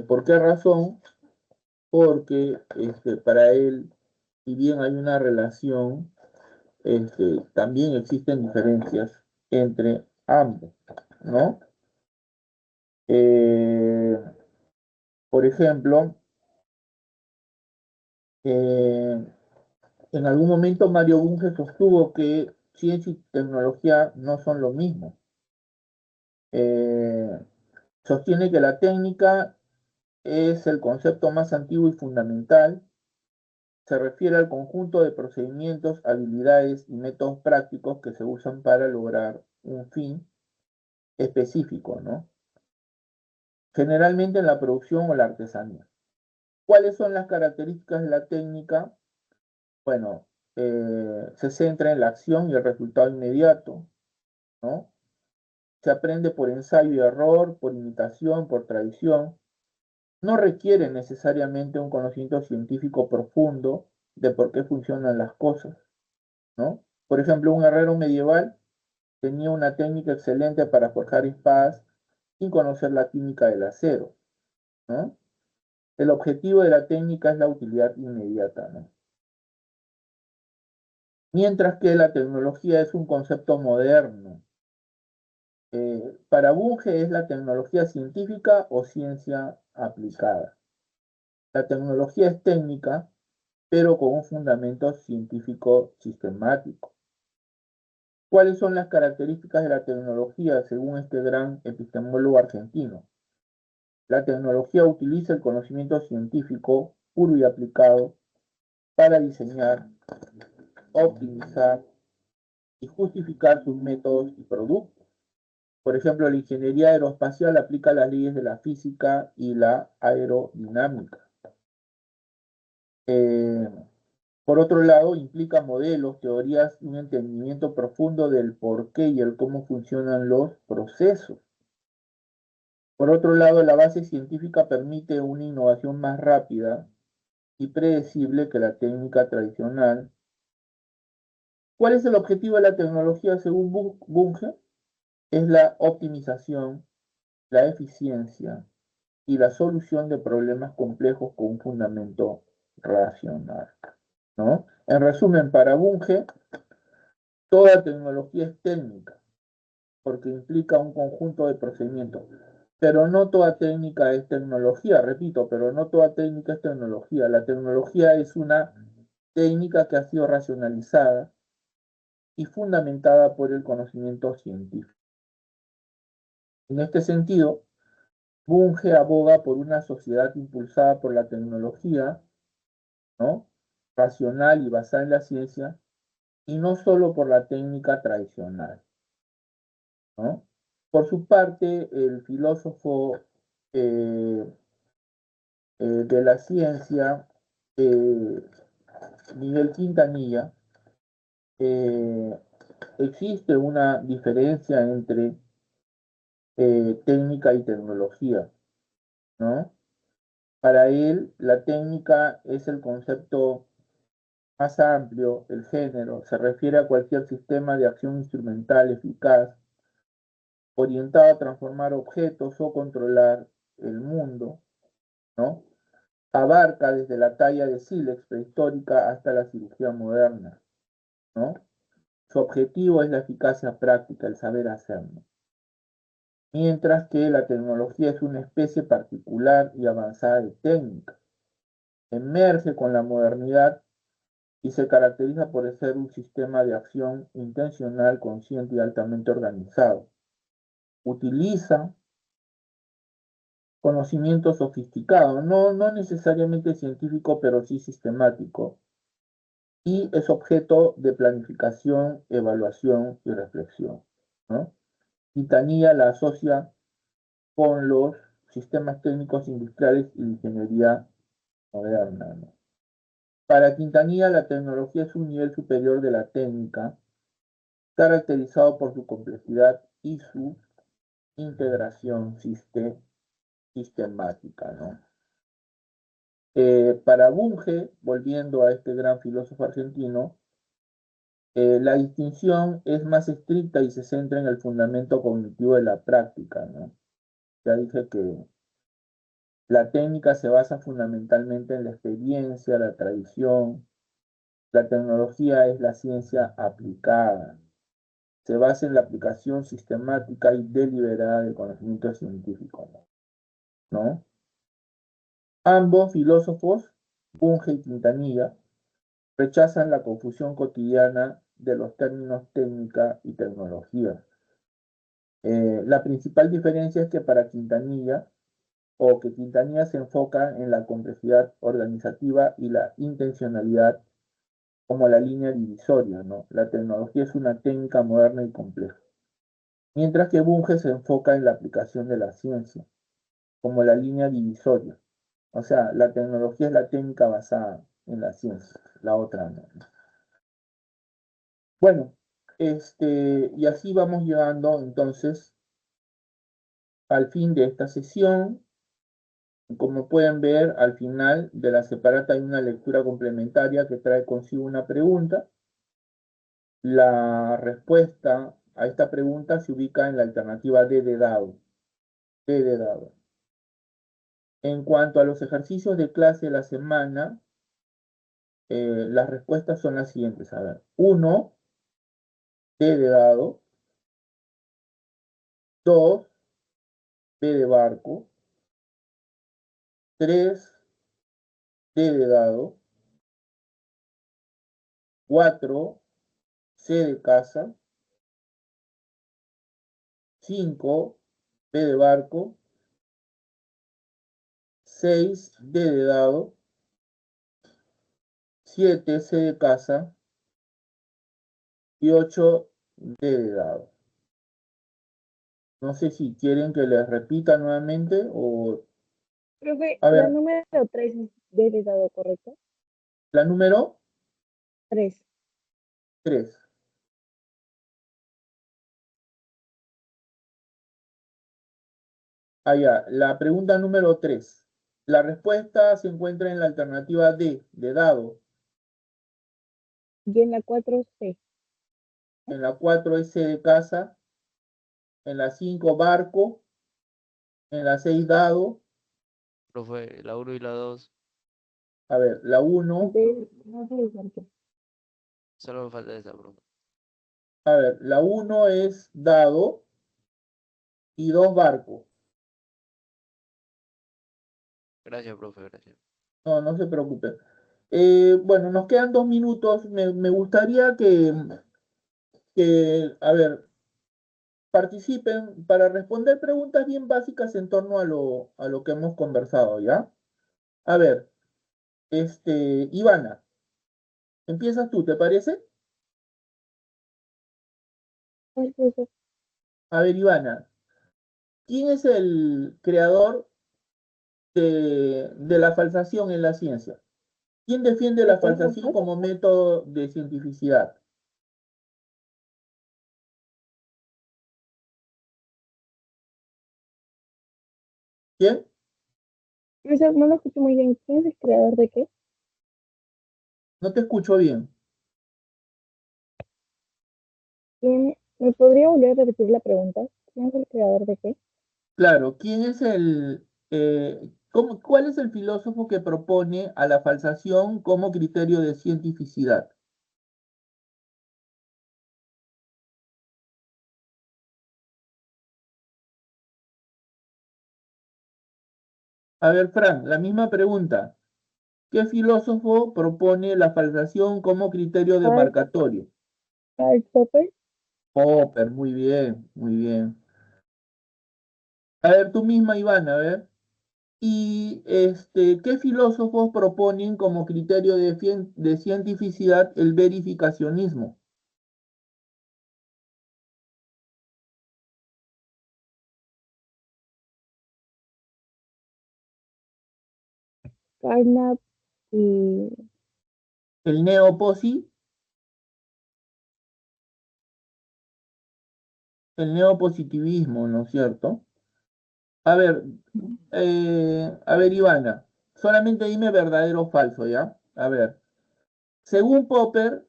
¿Por qué razón? Porque para él, si bien hay una relación, también existen diferencias entre ambos, ¿no? Eh, por ejemplo, eh, en algún momento Mario Bunge sostuvo que ciencia y tecnología no son lo mismo. Eh, Sostiene que la técnica es el concepto más antiguo y fundamental. Se refiere al conjunto de procedimientos, habilidades y métodos prácticos que se usan para lograr un fin específico, ¿no? Generalmente en la producción o la artesanía. ¿Cuáles son las características de la técnica? Bueno, se centra en la acción y el resultado inmediato, ¿no? Se aprende por ensayo y error, por imitación, por tradición. No requiere necesariamente un conocimiento científico profundo de por qué funcionan las cosas, ¿no? Por ejemplo, un herrero medieval tenía una técnica excelente para forjar espadas sin conocer la química del acero, ¿no? El objetivo de la técnica es la utilidad inmediata, ¿no? Mientras que la tecnología es un concepto moderno. Para Bunge es la tecnología científica o ciencia aplicada. La tecnología es técnica, pero con un fundamento científico sistemático. ¿Cuáles son las características de la tecnología según este gran epistemólogo argentino? La tecnología utiliza el conocimiento científico puro y aplicado para diseñar, optimizar y justificar sus métodos y productos. Por ejemplo, la ingeniería aeroespacial aplica las leyes de la física y la aerodinámica. Eh, por otro lado, implica modelos, teorías y un entendimiento profundo del por qué y el cómo funcionan los procesos. Por otro lado, la base científica permite una innovación más rápida y predecible que la técnica tradicional. ¿Cuál es el objetivo de la tecnología según Bunge? Es la optimización, la eficiencia y la solución de problemas complejos con un fundamento racional, ¿no? En resumen, para Bunge, toda tecnología es técnica porque implica un conjunto de procedimientos. Pero no toda técnica es tecnología, repito, pero no toda técnica es tecnología. La tecnología es una técnica que ha sido racionalizada y fundamentada por el conocimiento científico. En este sentido, Bunge aboga por una sociedad impulsada por la tecnología, ¿no? Racional y basada en la ciencia, y no solo por la técnica tradicional, ¿no? Por su parte, el filósofo eh, de la ciencia, eh, Miguel Quintanilla, eh, existe una diferencia entre técnica y tecnología, ¿no? Para él, la técnica es el concepto más amplio, el género, se refiere a cualquier sistema de acción instrumental eficaz, orientado a transformar objetos o controlar el mundo, ¿no? Abarca desde la talla de sílex prehistórica hasta la cirugía moderna, ¿no? Su objetivo es la eficacia práctica, el saber hacer, ¿no? Mientras que la tecnología es una especie particular y avanzada de técnica. Emerge con la modernidad y se caracteriza por ser un sistema de acción intencional, consciente y altamente organizado. Utiliza conocimiento sofisticado, no necesariamente científico, pero sí sistemático, y es objeto de planificación, evaluación y reflexión, ¿no? Quintanilla la asocia con los sistemas técnicos industriales y ingeniería moderna, ¿no? Para Quintanilla, la tecnología es un nivel superior de la técnica, caracterizado por su complejidad y su integración sistemática, ¿no? Para Bunge, volviendo a este gran filósofo argentino, la distinción es más estricta y se centra en el fundamento cognitivo de la práctica, ¿no? Ya dije que la técnica se basa fundamentalmente en la experiencia, la tradición. La tecnología es la ciencia aplicada. Se basa en la aplicación sistemática y deliberada del conocimiento científico, ¿no? Ambos filósofos, Bunge y Quintanilla, rechazan la confusión cotidiana de los términos técnica y tecnología. La principal diferencia es que para Quintanilla o que Quintanilla se enfoca en la complejidad organizativa y la intencionalidad como la línea divisoria, ¿no? La tecnología es una técnica moderna y compleja. Mientras que Bunge se enfoca en la aplicación de la ciencia, como la línea divisoria. O sea, la tecnología es la técnica basada en la ciencia, la otra no. Bueno, y así vamos llegando entonces al fin de esta sesión. Como pueden ver, al final de la separata hay una lectura complementaria que trae consigo una pregunta. La respuesta a esta pregunta se ubica en la alternativa D de dado. D de dado. En cuanto a los ejercicios de clase de la semana, las respuestas son las siguientes. A ver, 1, D de dado. 2, B de barco. 3, D de dado. 4, C de casa. 5, B de barco. 6, D de dado. 7, C de casa. Y 8, D de dado. No sé si quieren que les repita nuevamente o... Profe, A la ver, número 3 es de dado, ¿correcto? la número 3. 3. Allá, la pregunta número 3. La respuesta se encuentra en la alternativa D, de dado. Y en la 4C. En la 4, S de casa. En la 5, barco. En la 6, dado. Profe, la 1 y la 2. A ver, la 1. No sé por qué. Solo me falta esa, profe. A ver, la 1 es dado y 2, barco. Gracias, profe, gracias. No, no se preocupe. Bueno, nos quedan 2 minutos. Me gustaría a ver, participen para responder preguntas bien básicas en torno a lo que hemos conversado, ¿ya? A ver, Ivana, empiezas tú, ¿te parece? Ay, profe, A ver, Ivana, ¿quién es el creador de la falsación en la ciencia? ¿Quién defiende ¿me la puedes falsación mostrar? como método de cientificidad? ¿Quién? Profesor, no lo escucho muy bien. ¿Quién es el creador de qué? No te escucho bien. ¿Me podría volver a repetir la pregunta? ¿Quién es el creador de qué? Claro, ¿quién es cuál es el filósofo que propone a la falsación como criterio de cientificidad? A ver, Fran, la misma pregunta. ¿Qué filósofo propone la falsación como criterio Karl, demarcatorio? Karl Popper. Popper, muy bien, muy bien. A ver, tú misma, Iván, a ver. ¿Y qué filósofos proponen como criterio de cientificidad el verificacionismo? Carnap y El el neopositivismo, ¿no es cierto? A ver, Ivana, solamente dime verdadero o falso, ¿ya? A ver, según Popper,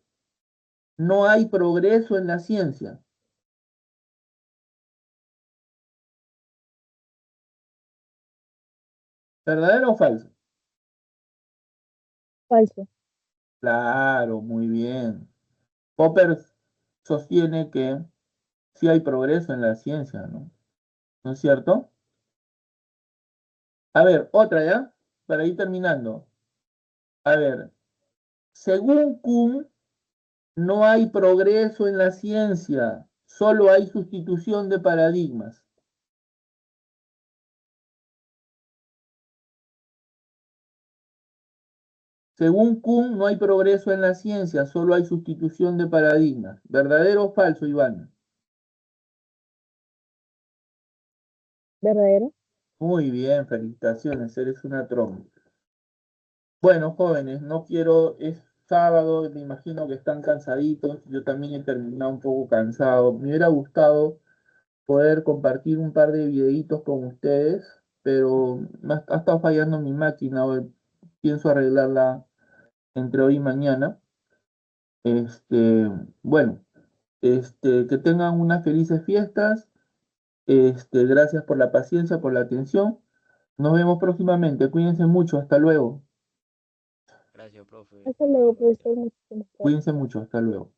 no hay progreso en la ciencia. ¿Verdadero o falso? falso. Claro, muy bien. Popper sostiene que sí hay progreso en la ciencia, ¿no? ¿No es cierto? A ver, otra, ¿ya? Para ir terminando. A ver, según Kuhn, no hay progreso en la ciencia, solo hay sustitución de paradigmas. Según Kuhn, no hay progreso en la ciencia, solo hay sustitución de paradigmas. ¿Verdadero o falso, Ivana? ¿Verdadero? Muy bien, felicitaciones, eres una trompa. Bueno, jóvenes, no quiero, es sábado, me imagino que están cansaditos, yo también he terminado un poco cansado. Me hubiera gustado poder compartir un par de videitos con ustedes, pero ha estado fallando mi máquina, hoy pienso arreglarla entre hoy y mañana. Este, bueno, que tengan unas felices fiestas. Gracias por la paciencia, por la atención. Nos vemos próximamente. Cuídense mucho. Hasta luego. Gracias, profe. Hasta luego, Buenas noches. profesor. Muchísimas gracias. Cuídense mucho. Hasta luego.